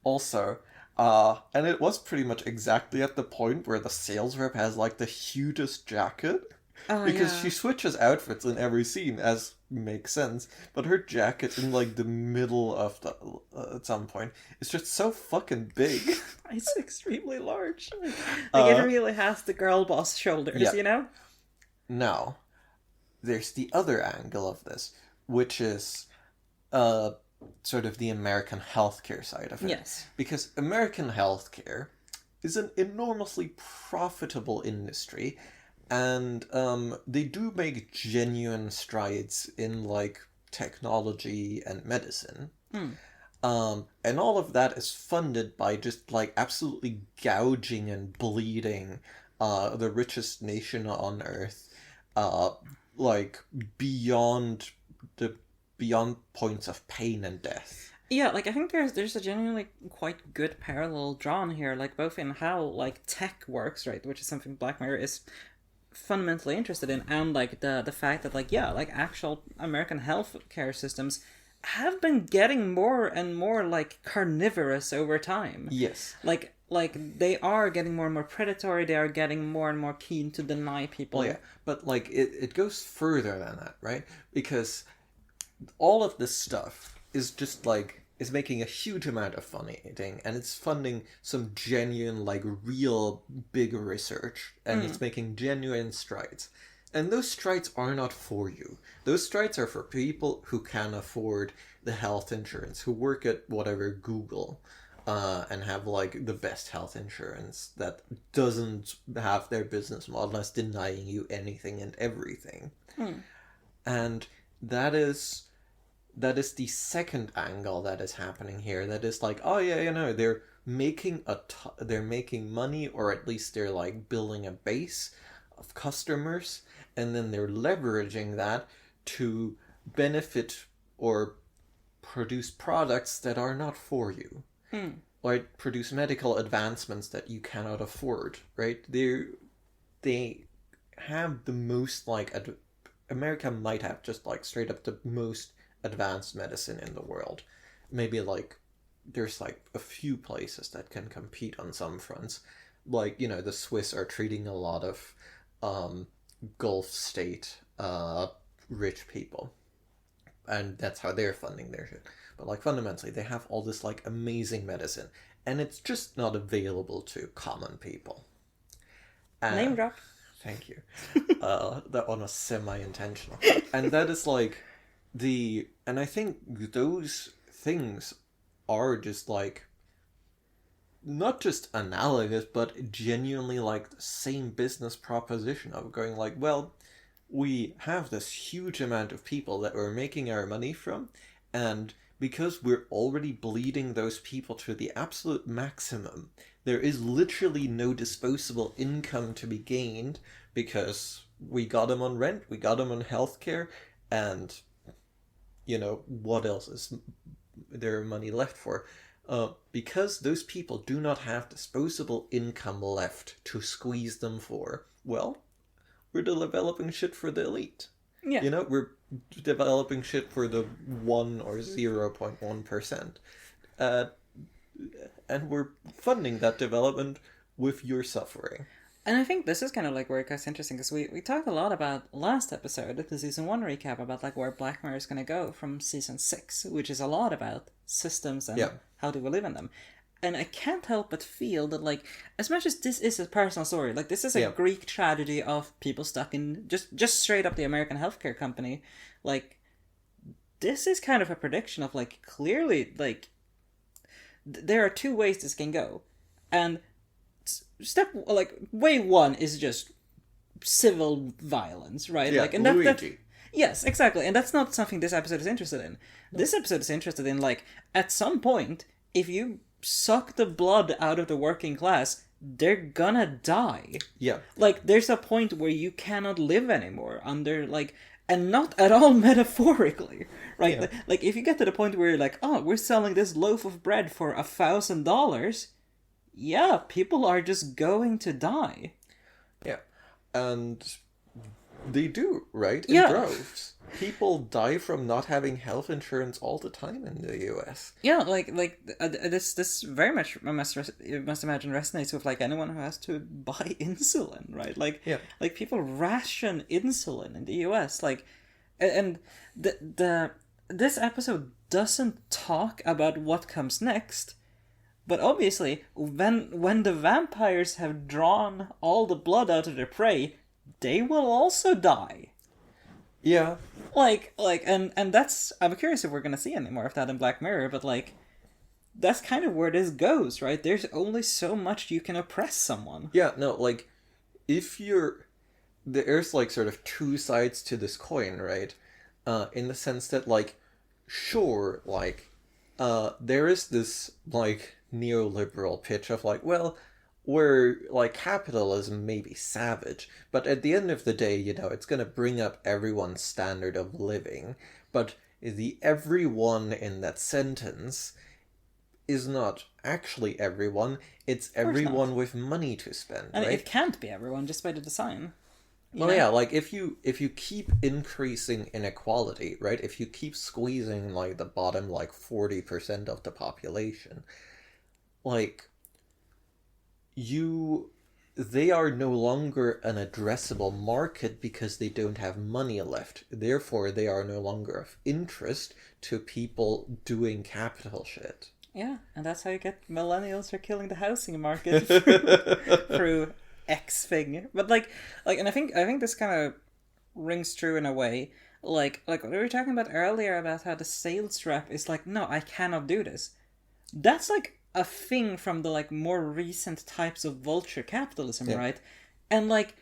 Also, and it was pretty much exactly at the point where the sales rep has like the hugest jacket. Because she switches outfits in every scene, as makes sense, but her jacket in like the middle of the at some point is just so fucking big. It's extremely large. Like it really has the girl boss shoulders, you know? Now, there's the other angle of this, which is sort of the American healthcare side of it. Yes. Because American healthcare is an enormously profitable industry. And they do make genuine strides in like technology and medicine. And all of that is funded by just like absolutely gouging and bleeding the richest nation on earth, like beyond points of pain and death. Yeah, like I think there's a genuinely quite good parallel drawn here, like both in how like tech works, right, which is something Black Mirror is fundamentally interested in, and like the fact that like actual American healthcare systems have been getting more and more like carnivorous over time. Yes. Like they are getting more and more predatory, they are getting more and more keen to deny people. Well, yeah, but like it goes further than that, right? Because all of this stuff is just like is making a huge amount of funding, and it's funding some genuine, like, real big research, and it's making genuine strides. And those strides are not for you. Those strides are for people who can afford the health insurance, who work at whatever Google, and have, like, the best health insurance that doesn't have their business model as denying you anything and everything. And that is the second angle that is happening here. That is like, oh yeah, they're making they're making money, or at least they're like building a base of customers, and then they're leveraging that to benefit or produce products that are not for you. Like produce medical advancements that you cannot afford, right? They have the most like America might have just like straight up the most advanced medicine in the world. Maybe like there's like a few places that can compete on some fronts. Like, the Swiss are treating a lot of Gulf state rich people, and that's how they're funding their shit. But like fundamentally they have all this like amazing medicine, and it's just not available to common people. Name drop. Thank you. That one was semi-intentional. And that is like and I think those things are just like not just analogous, but genuinely like the same business proposition of going like, well, we have this huge amount of people that we're making our money from, and because we're already bleeding those people to the absolute maximum, there is literally no disposable income to be gained, because we got them on rent, we got them on healthcare, and what else is there money left for? Because those people do not have disposable income left to squeeze them for, well, we're developing shit for the elite. Yeah. We're developing shit for the 1 or 0.1%. And we're funding that development with your suffering. And I think this is kind of like where it gets interesting, because we talked a lot about last episode, the season 1 recap, about like where Black Mirror is going to go from season 6, which is a lot about systems and how do we live in them. And I can't help but feel that, like, as much as this is a personal story, like this is a Greek tragedy of people stuck in just straight up the American healthcare company, like this is kind of a prediction of like clearly like there are two ways this can go, and way 1 is just civil violence, right? Yeah, like, and that yes, exactly, and that's not something this episode is interested in. This episode is interested in like at some point, if you suck the blood out of the working class, they're gonna die. Yeah. Like, there's a point where you cannot live anymore under, like, and not at all metaphorically, right? Yeah. Like, if you get to the point where you're like, oh, we're selling this loaf of bread for $1,000, yeah, people are just going to die. Yeah. And they do, right? In Yeah. droves. People die from not having health insurance all the time in the US. Yeah, this very much you must imagine resonates with like anyone who has to buy insulin, right? Like Yeah. like people ration insulin in the US, like, and this episode doesn't talk about what comes next, but obviously when the vampires have drawn all the blood out of their prey, they will also die. Yeah. And that's, I'm curious if we're gonna see any more of that in Black Mirror, but like, that's kind of where this goes, right? There's only so much you can oppress someone. Yeah, no, like, if you're... There's, like, sort of two sides to this coin, right? In the sense that, like, sure, like, there is this, like, neoliberal pitch of, like, well, where, like, capitalism may be savage, but at the end of the day, you know, it's gonna bring up everyone's standard of living, but the everyone in that sentence is not actually everyone, it's everyone with money to spend, And right? it can't be everyone just by the design. Well, yeah, like, if you keep increasing inequality, right, if you keep squeezing, like, the bottom, like, 40% of the population, like, they are no longer an addressable market because they don't have money left. Therefore, they are no longer of interest to people doing capital shit. Yeah, and that's how you get millennials are killing the housing market through X thing. But and I think this kind of rings true in a way. Like what we were talking about earlier about how the sales rep is like, no, I cannot do this. That's like a thing from the like more recent types of vulture capitalism, Yeah. right? And like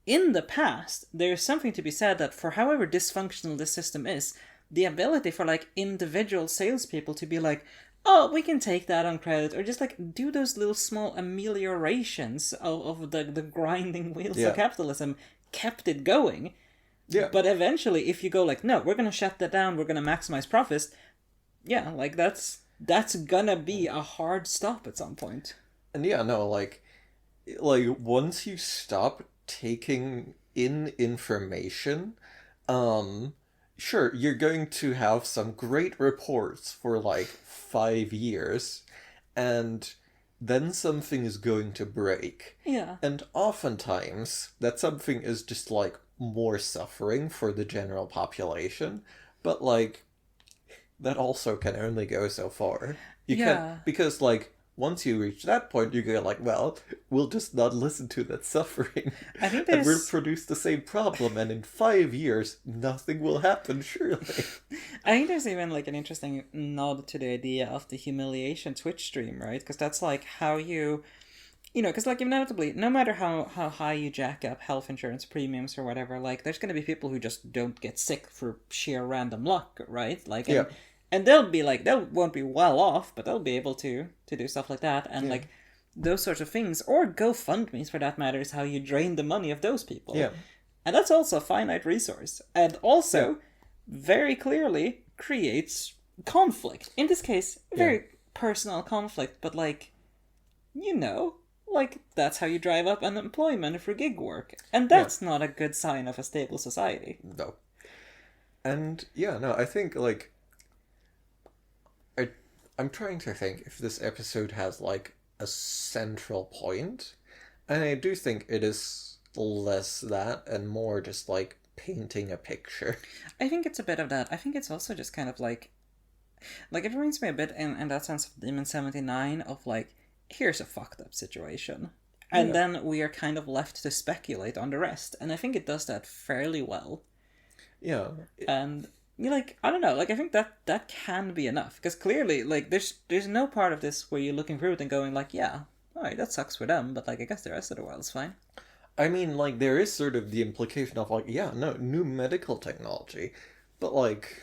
in the past, there's something to be said that for however dysfunctional this system is, the ability for like individual salespeople to be like, oh, we can take that on credit, or just like do those little small ameliorations of the grinding wheels Yeah. of capitalism kept it going. Yeah. But eventually, if you go like, no, we're gonna shut that down, we're gonna maximize profits, yeah, like that's gonna be a hard stop at some point. And yeah, no, like once you stop taking in information, sure, you're going to have some great reports for like 5 years, and then something is going to break. Yeah. And oftentimes, that something is just like more suffering for the general population, but like, that also can only go so far. You Yeah. can't, because like, once you reach that point, you go like, well, we'll just not listen to that suffering. I think And we'll there's produce the same problem, and in 5 years, nothing will happen, surely. I think there's even like an interesting nod to the idea of the humiliation Twitch stream, right? Because that's like how you because like inevitably, no matter how high you jack up health insurance premiums or whatever, like there's going to be people who just don't get sick for sheer random luck, right? Like, Yeah. and they'll be like, they won't be well off, but they'll be able to do stuff like that. And like those sorts of things, or GoFundMe's for that matter, is how you drain the money of those people. Yeah. And that's also a finite resource. And also, very clearly creates conflict. In this case, very personal conflict, but like, like that's how you drive up unemployment for gig work. And that's not a good sign of a stable society. No. And yeah, no, I think like I'm trying to think if this episode has like a central point. And I do think it is less that and more just like painting a picture. I think it's a bit of that. I think it's also just kind of like it reminds me a bit in that sense of Demon 79 of like, here's a fucked up situation. And then we are kind of left to speculate on the rest. And I think it does that fairly well. Yeah. And you're like, I don't know, like I think that can be enough. Because clearly, like there's no part of this where you're looking through it and going like, yeah, alright, that sucks for them, but like I guess the rest of the world's fine. I mean, like, there is sort of the implication of, like, yeah, no, new medical technology, but, like,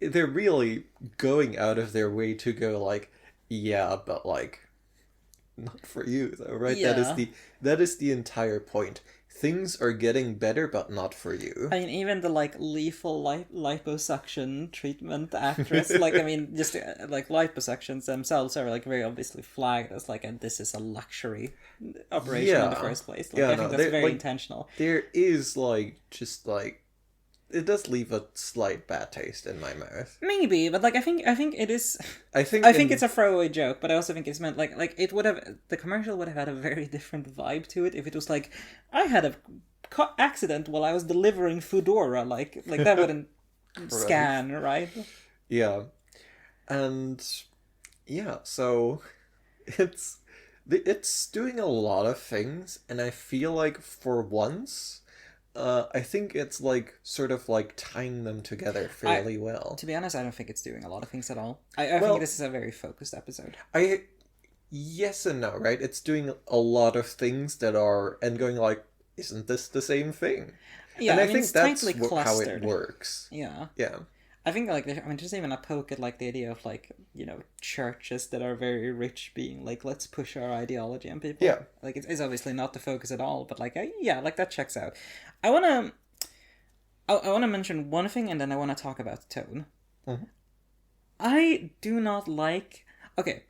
they're really going out of their way to go, like, Yeah, but like, not for you though, right? Yeah. That is the entire point. Things are getting better, but not for you. I mean, even the like lethal liposuction treatment actress, like I mean, just like liposuctions themselves are like very obviously flagged as like this is a luxury operation in the Yeah. first place. Like Yeah, I no, think that's there very like intentional. there is like just like it does leave a slight bad taste in my mouth. Maybe, but like I think it is. I think I think it's in a throwaway joke, but I also think it's meant like it would have the commercial would have had a very different vibe to it if it was like I had a accident while I was delivering Foodora, like that wouldn't scan, right? yeah. And yeah, so it's it's doing a lot of things, and I feel like for once, I think it's like sort of like tying them together fairly well. To be honest, I don't think it's doing a lot of things at all. I think Well, this is a very focused episode. I yes and no, right? It's doing a lot of things that are and going like, isn't this the same thing? Yeah, And I I mean think it's that's tightly how it clustered. works. Yeah. Yeah. I think like I mean just even a poke at like the idea of like churches that are very rich being like let's push our ideology on people. Yeah. Like it's obviously not the focus at all, but like yeah, like that checks out. I wanna I wanna mention one thing and then I wanna talk about tone. Mhm. I do not like okay.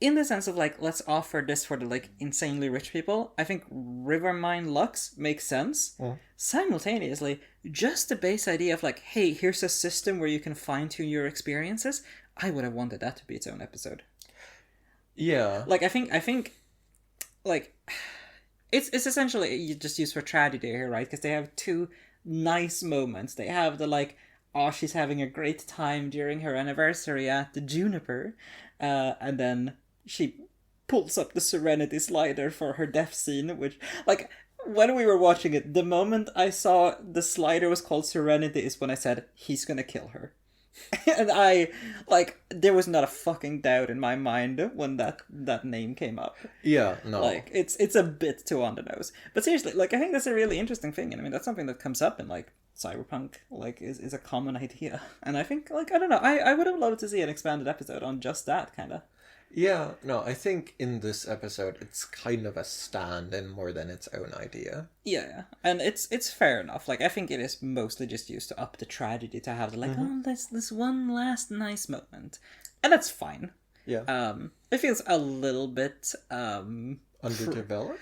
In the sense of like let's offer this for the like insanely rich people, I think Rivermine Lux makes sense. Simultaneously, just the base idea of like, hey, here's a system where you can fine tune your experiences. I would have wanted that to be its own episode. Yeah. Like I think like it's essentially you just use for tragedy here, right? Because they have two nice moments. They have the like, oh, she's having a great time during her anniversary at the Juniper, and then she pulls up the Serenity slider for her death scene, which like when we were watching it, the moment I saw the slider was called Serenity is when I said he's gonna kill her. And I like there was not a fucking doubt in my mind when that name came up. Yeah, no. Like it's a bit too on the nose. But seriously, like I think that's a really interesting thing, and I mean that's something that comes up in like cyberpunk, like is a common idea. And I think like I don't know, I would have loved to see an expanded episode on just that kind of. Yeah, no, I think in this episode it's kind of a stand-in more than its own idea. Yeah, and it's fair enough. Like I think it is mostly just used to up the tragedy to have like oh this one last nice moment, and that's fine. Yeah. It feels a little bit Underdeveloped?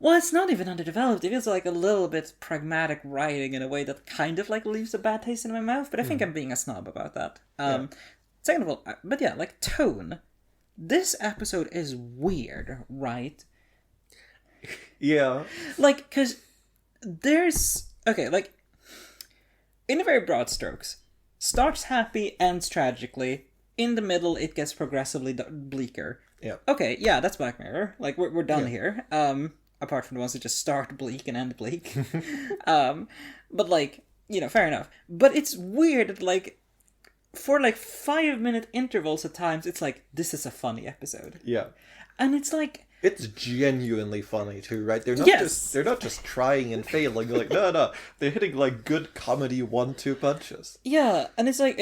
well, it's not even underdeveloped. It feels like a little bit pragmatic writing in a way that kind of like leaves a bad taste in my mouth. But I think I'm being a snob about that. Second of all, but yeah, like tone. This episode is weird, right? Yeah. Like, because there's. Okay, like. In very broad strokes, starts happy, ends tragically. In the middle, it gets progressively bleaker. Yeah. Okay, yeah, that's Black Mirror. Like, we're done here. Apart from the ones that just start bleak and end bleak. But, like, fair enough. But it's weird that, like, for like 5-minute intervals at times, it's like, this is a funny episode. Yeah. And it's like. It's genuinely funny too, right? Yes. They're not just trying and failing. Like no, they're hitting like good comedy 1-2 punches. Yeah, and it's like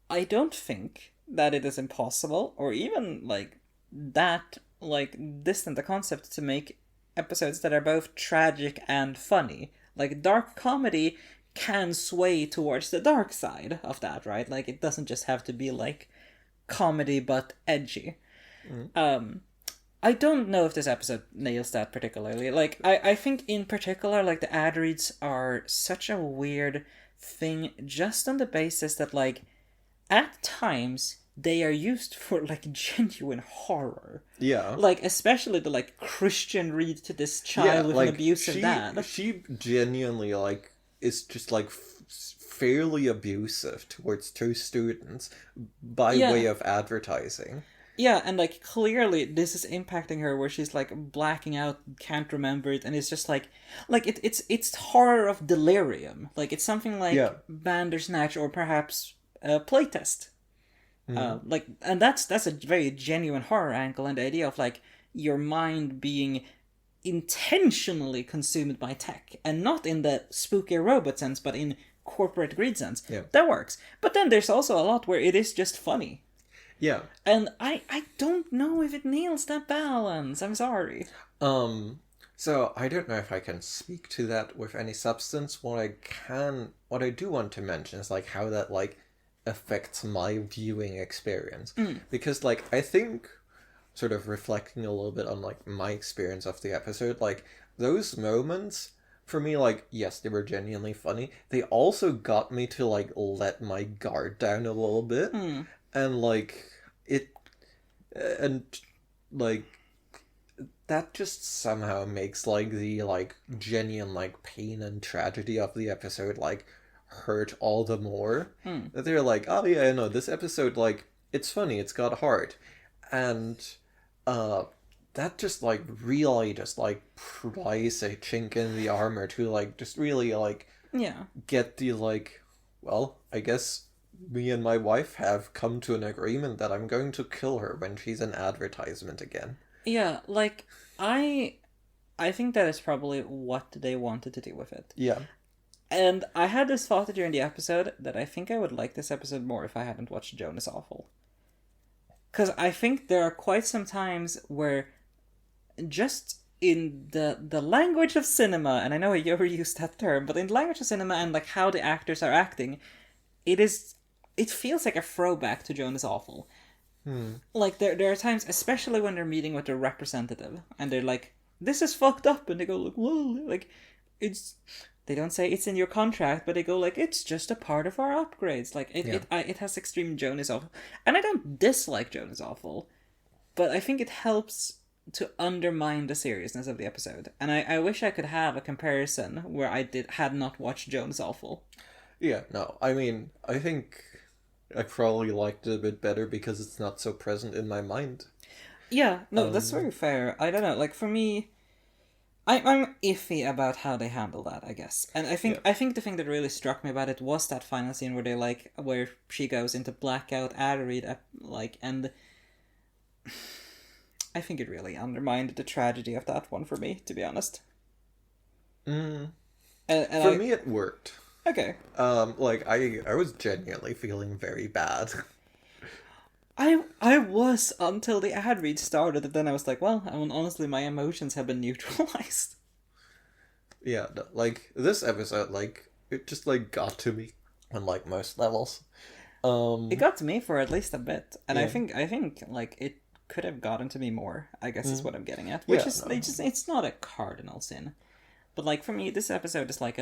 I don't think that it is impossible or even like that like distant a concept to make episodes that are both tragic and funny. Like dark comedy can sway towards the dark side of that, right? Like it doesn't just have to be like comedy but edgy. I don't know if this episode nails that particularly. Like, I think in particular, like, the ad reads are such a weird thing just on the basis that, like, at times, they are used for, like, genuine horror. Yeah. Like, especially the, like, Christian read to this child with like, an abusive dad. She genuinely, like, is just, like, fairly abusive towards two students by way of advertising. Yeah, and like clearly this is impacting her where she's like blacking out, can't remember it, and it's just like it's horror of delirium. Like it's something like Bandersnatch or perhaps Playtest. Like, and that's a very genuine horror angle, and the idea of like your mind being intentionally consumed by tech, and not in the spooky robot sense, but in corporate greed sense. Yeah. That works. But then there's also a lot where it is just funny. Yeah. And I don't know if it nails that balance. I'm sorry. So I don't know if I can speak to that with any substance. What I do want to mention is like how that like affects my viewing experience. Because like I think sort of reflecting a little bit on like my experience of the episode, like those moments for me, like yes, they were genuinely funny. They also got me to like let my guard down a little bit, and like it, and like that just somehow makes like the like genuine like pain and tragedy of the episode like hurt all the more. That they're like, oh yeah, no, this episode like it's funny, it's got heart, and uh that just like really just like pries a chink in the armor to like just really like Yeah. get the like, well, I guess me and my wife have come to an agreement that I'm going to kill her when she's an advertisement again. Yeah, like I think that is probably what they wanted to do with it. Yeah. And I had this thought during the episode that I think I would like this episode more if I hadn't watched Joan is Awful. Because I think there are quite some times where just in the language of cinema, and I know I overused that term, but in the language of cinema and like how the actors are acting, it feels like a throwback to Joan is Awful. Like there are times, especially when they're meeting with their representative, and they're like, "This is fucked up," and they go like, "Whoa," like it's. They don't say it's in your contract, but they go like, "It's just a part of our upgrades." Like it has extreme Joan is Awful, and I don't dislike Joan is Awful, but I think it helps to undermine the seriousness of the episode, and I wish I could have a comparison where had not watched Joan is Awful. Yeah, no, I mean, I think I probably liked it a bit better because it's not so present in my mind. Yeah, no, that's very fair. I don't know, like for me, I'm iffy about how they handle that, I guess. And I think the thing that really struck me about it was that final scene where she goes into blackout ad read, like, and I think it really undermined the tragedy of that one for me, to be honest. And For me, it worked. Okay. Like I was genuinely feeling very bad. I was until the ad read started, and then I was like, well, I mean, honestly, my emotions have been neutralized. Yeah, like this episode, like it just like got to me on like most levels. It got to me for at least a bit, and Yeah. I think like it could have gotten to me more, I guess is what I'm getting at. Which is it's not a cardinal sin. But like for me, this episode is like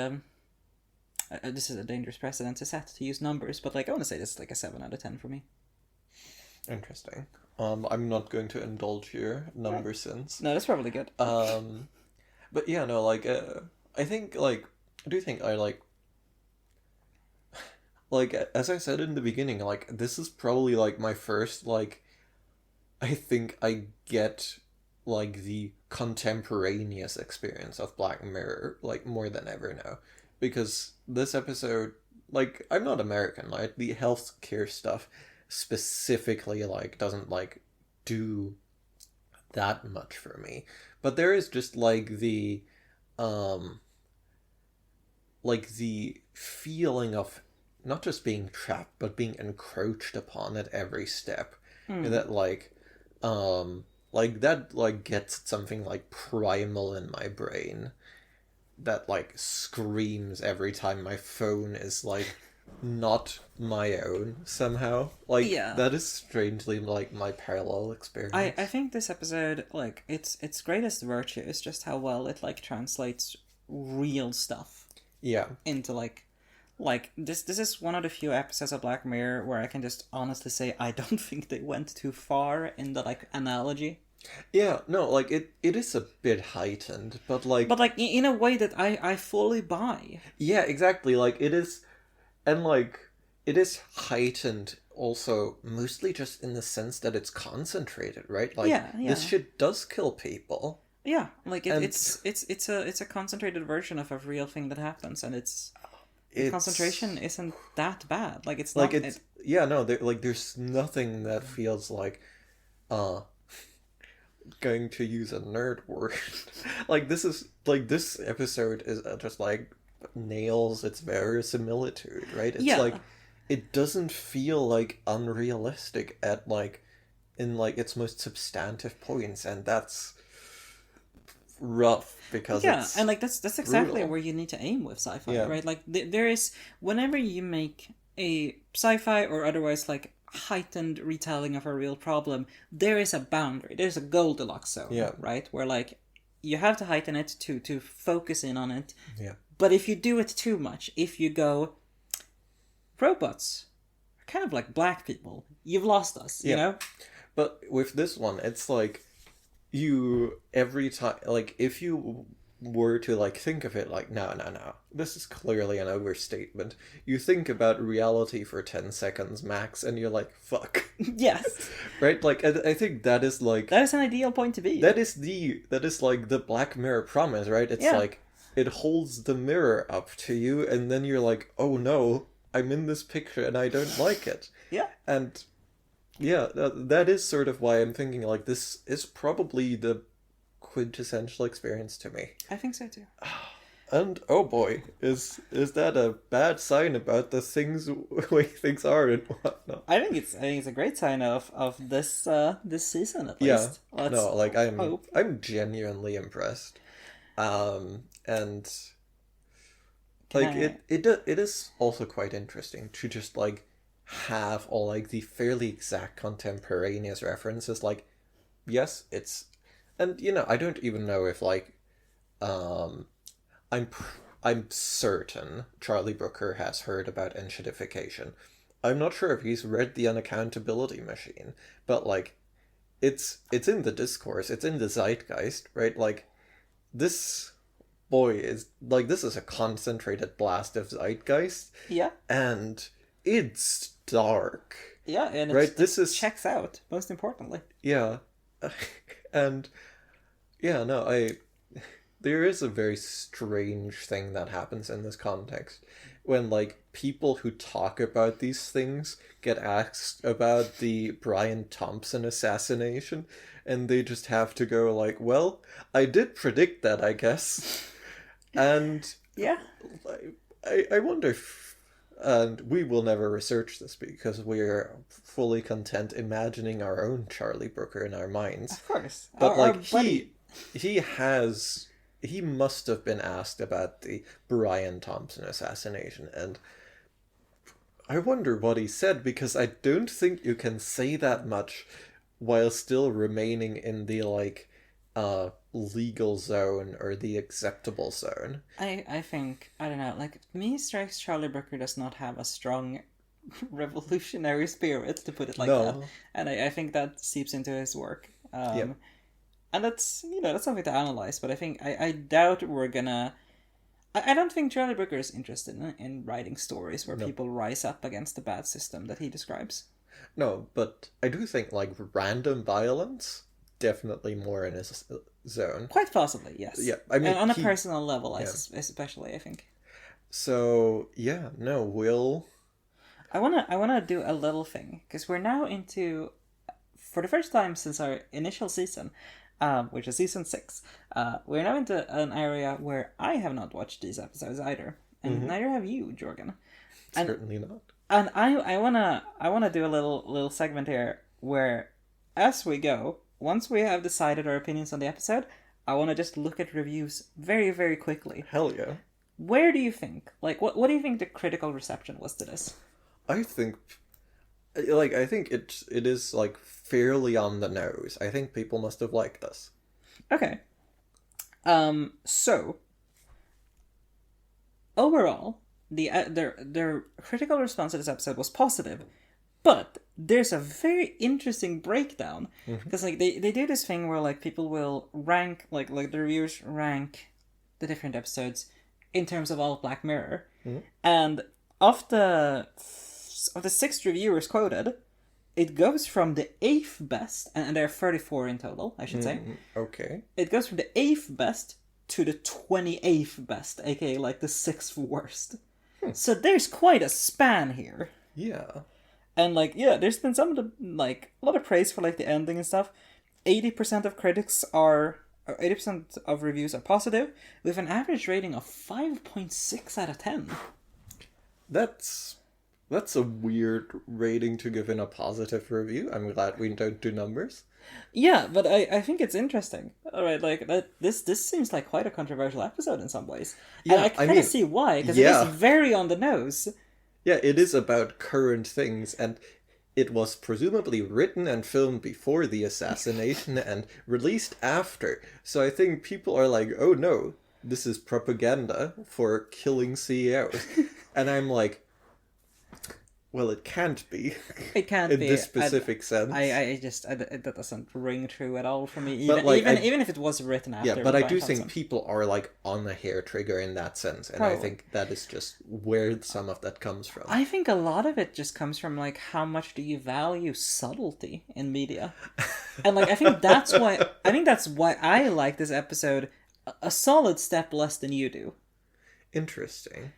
this is a dangerous precedent to set to use numbers, but like I want to say this is like a 7 out of 10 for me. Interesting. I'm not going to indulge your number sins. No, that's probably good. But yeah, no, like I think like I do think I like as I said in the beginning, like this is probably like my first like I think I get like the contemporaneous experience of Black Mirror like more than ever now, because this episode, like I'm not American, like the healthcare stuff specifically like doesn't like do that much for me, but there is just like the feeling of not just being trapped but being encroached upon at every step. That like that like gets something like primal in my brain that like screams every time my phone is like not my own somehow. Like that is strangely like my parallel experience. I think this episode, like its greatest virtue is just how well it like translates real stuff into like this is one of the few episodes of Black Mirror where I can just honestly say I don't think they went too far in the like analogy. Yeah, no, like it is a bit heightened, but like in a way that I fully buy. Yeah, exactly. Like it is, and like it is heightened also mostly just in the sense that it's concentrated, right? Like this shit does kill people. Yeah, like it's a concentrated version of a real thing that happens, and the concentration isn't that bad. Like it's like not. It's yeah, no, there's nothing that feels like, going to use a nerd word, like this episode is just like nails its verisimilitude, right? It's like it doesn't feel like unrealistic at like in like its most substantive points, and that's rough because Yeah, it's and like that's exactly brutal. where you need to aim with sci-fi, Yeah. right? Like there is, whenever you make a sci-fi or otherwise like heightened retelling of a real problem, there is a boundary. There's a Goldilocks zone, Yeah. right? Where like you have to heighten it to focus in on it. Yeah. But if you do it too much, if you go, robots are kind of like black people, you've lost us, you Yeah. know? But with this one, it's like you every time like if you were to like think of it like no, this is clearly an overstatement. You think about reality for 10 seconds max and you're like fuck. Yes. Right? Like I think that is like That is an ideal point to be. that is like the Black Mirror promise, right? It's Yeah. like it holds the mirror up to you and then you're like, oh no, I'm in this picture and I don't like it. Yeah. And yeah, that is sort of why I'm thinking like this is probably the quintessential experience to me. I think so too. And oh boy, is that a bad sign about the things way things are and whatnot? I think it's a great sign of this this season at Yeah, least. Let's no, like hope. I'm genuinely impressed, and Can like I- it is also quite interesting to just like have all like the fairly exact contemporaneous references. Like, yes, it's, and you know, I don't even know if like, um, I'm certain Charlie Brooker has heard about enshittification. I'm not sure if he's read The Unaccountability Machine, but like, it's in the discourse, it's in the zeitgeist, right? Like, this boy is like this is a concentrated blast of zeitgeist, Yeah. and it's dark. Yeah, and Right, this is checks out, most importantly. yeah, and yeah, no, there is a very strange thing that happens in this context when like people who talk about these things get asked about the Brian Thompson assassination, and they just have to go like, well, I did predict that, I guess. And Yeah. I wonder if, and we will never research this because we're fully content imagining our own Charlie Brooker in our minds. Of course. But Our like buddy- he must have been asked about the Brian Thompson assassination, and I wonder what he said because I don't think you can say that much while still remaining in the like legal zone or the acceptable zone. I think, I don't know, like, me strikes Charlie Brooker does not have a strong revolutionary spirit, to put it like No. that. And I think that seeps into his work. Yeah. And that's, you know, that's something to analyze, but I think, I doubt we're gonna... I don't think Charlie Brooker is interested in writing stories where people rise up against the bad system that he describes. No, but I do think like random violence definitely more in his zone. Quite possibly, yes. Yeah, I mean, and on a he- personal level, yeah. especially, I think. So yeah, no, Will. I wanna do a little thing because we're now into, for the first time since our initial season, which is season 6. We're now into an area where I have not watched these episodes either, and neither have you, Jorgen. And- Certainly not. And I wanna do a little segment here where, as we go, once we have decided our opinions on the episode, I wanna just look at reviews very, very quickly. Hell yeah. Where do you think, like, what do you think the critical reception was to this? I think it is like fairly on the nose. I think people must have liked this. Okay. So overall, their critical response to this episode was positive, but there's a very interesting breakdown because like they do this thing where like people will rank like the reviewers rank the different episodes in terms of all of Black Mirror, and of the 6 reviewers quoted, it goes from the 8th best, and there are 34 in total, I should say. Okay. It goes from the 8th best to the 28th best, aka like the 6th worst. So there's quite a span here. Yeah. And like, yeah, there's been some of the, like, a lot of praise for like the ending and stuff. 80% of critics are, or 80% of reviews are positive, with an average rating of 5.6 out of 10. That's That's a weird rating to give in a positive review. I'm glad we don't do numbers. Yeah, but I think it's interesting. All right, like that. This seems like quite a controversial episode in some ways, and I kind of see why, because it is very on the nose. Yeah, it is about current things, and it was presumably written and filmed before the assassination and released after. So I think people are like, "Oh no, this is propaganda for killing CEOs," and I'm like, well, it can't be. It can't in be. this specific sense. That doesn't ring true at all for me. Even if it was written after. Yeah, but I do think people are like on a hair trigger in that sense, and I think that is just where some of that comes from. I think a lot of it just comes from like how much do you value subtlety in media, and like I think that's why I like this episode a solid step less than you do. Interesting.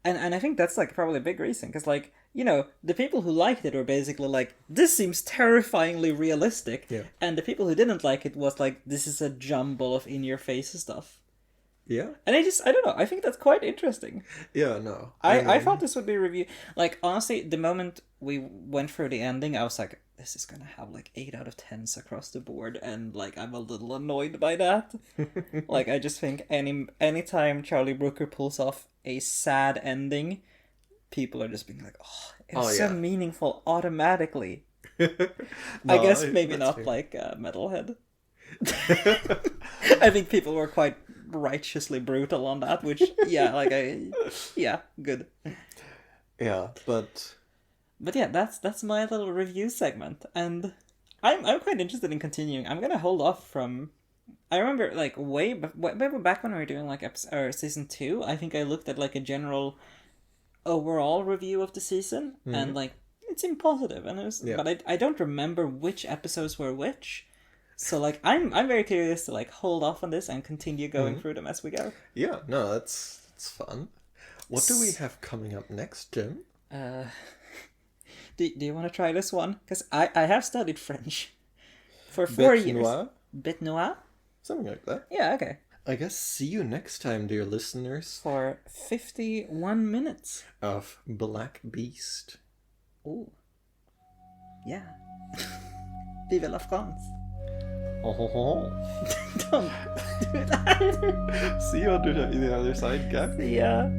And I think that's like probably a big reason, because like, you know, the people who liked it were basically like, this seems terrifyingly realistic, yeah. And the people who didn't like it was like, this is a jumble of in-your-face stuff. Yeah. And I don't know, I think that's quite interesting. Yeah, no. I thought this would be a review. Like, honestly, the moment we went through the ending, I was like, this is gonna have like 8 out of 10s across the board, and like I'm a little annoyed by that. Like, I just think anytime Charlie Brooker pulls off a sad ending, people are just being like, oh, it's so meaningful automatically. I guess maybe not fair. Like Metalhead. I think people were quite righteously brutal on that, which good. Yeah, but yeah, that's my little review segment, and I'm quite interested in continuing. I'm gonna hold off from. I remember like way back when we were doing like season 2. I think I looked at like a general overall review of the season, and like it seemed positive, and it was. Yeah. But I don't remember which episodes were which. So like I'm very curious to like hold off on this and continue going through them as we go. Yeah, no, that's fun. What do we have coming up next, Jim? Do you want to try this one? Because I have studied French for 4 years. Bête noire? Something like that. Yeah, okay. I guess see you next time, dear listeners. For 51 minutes. Of Black Beast. Ooh. Yeah. Vive la France. Oh, ho, ho. Don't do that. See you on the other side, guys. See ya.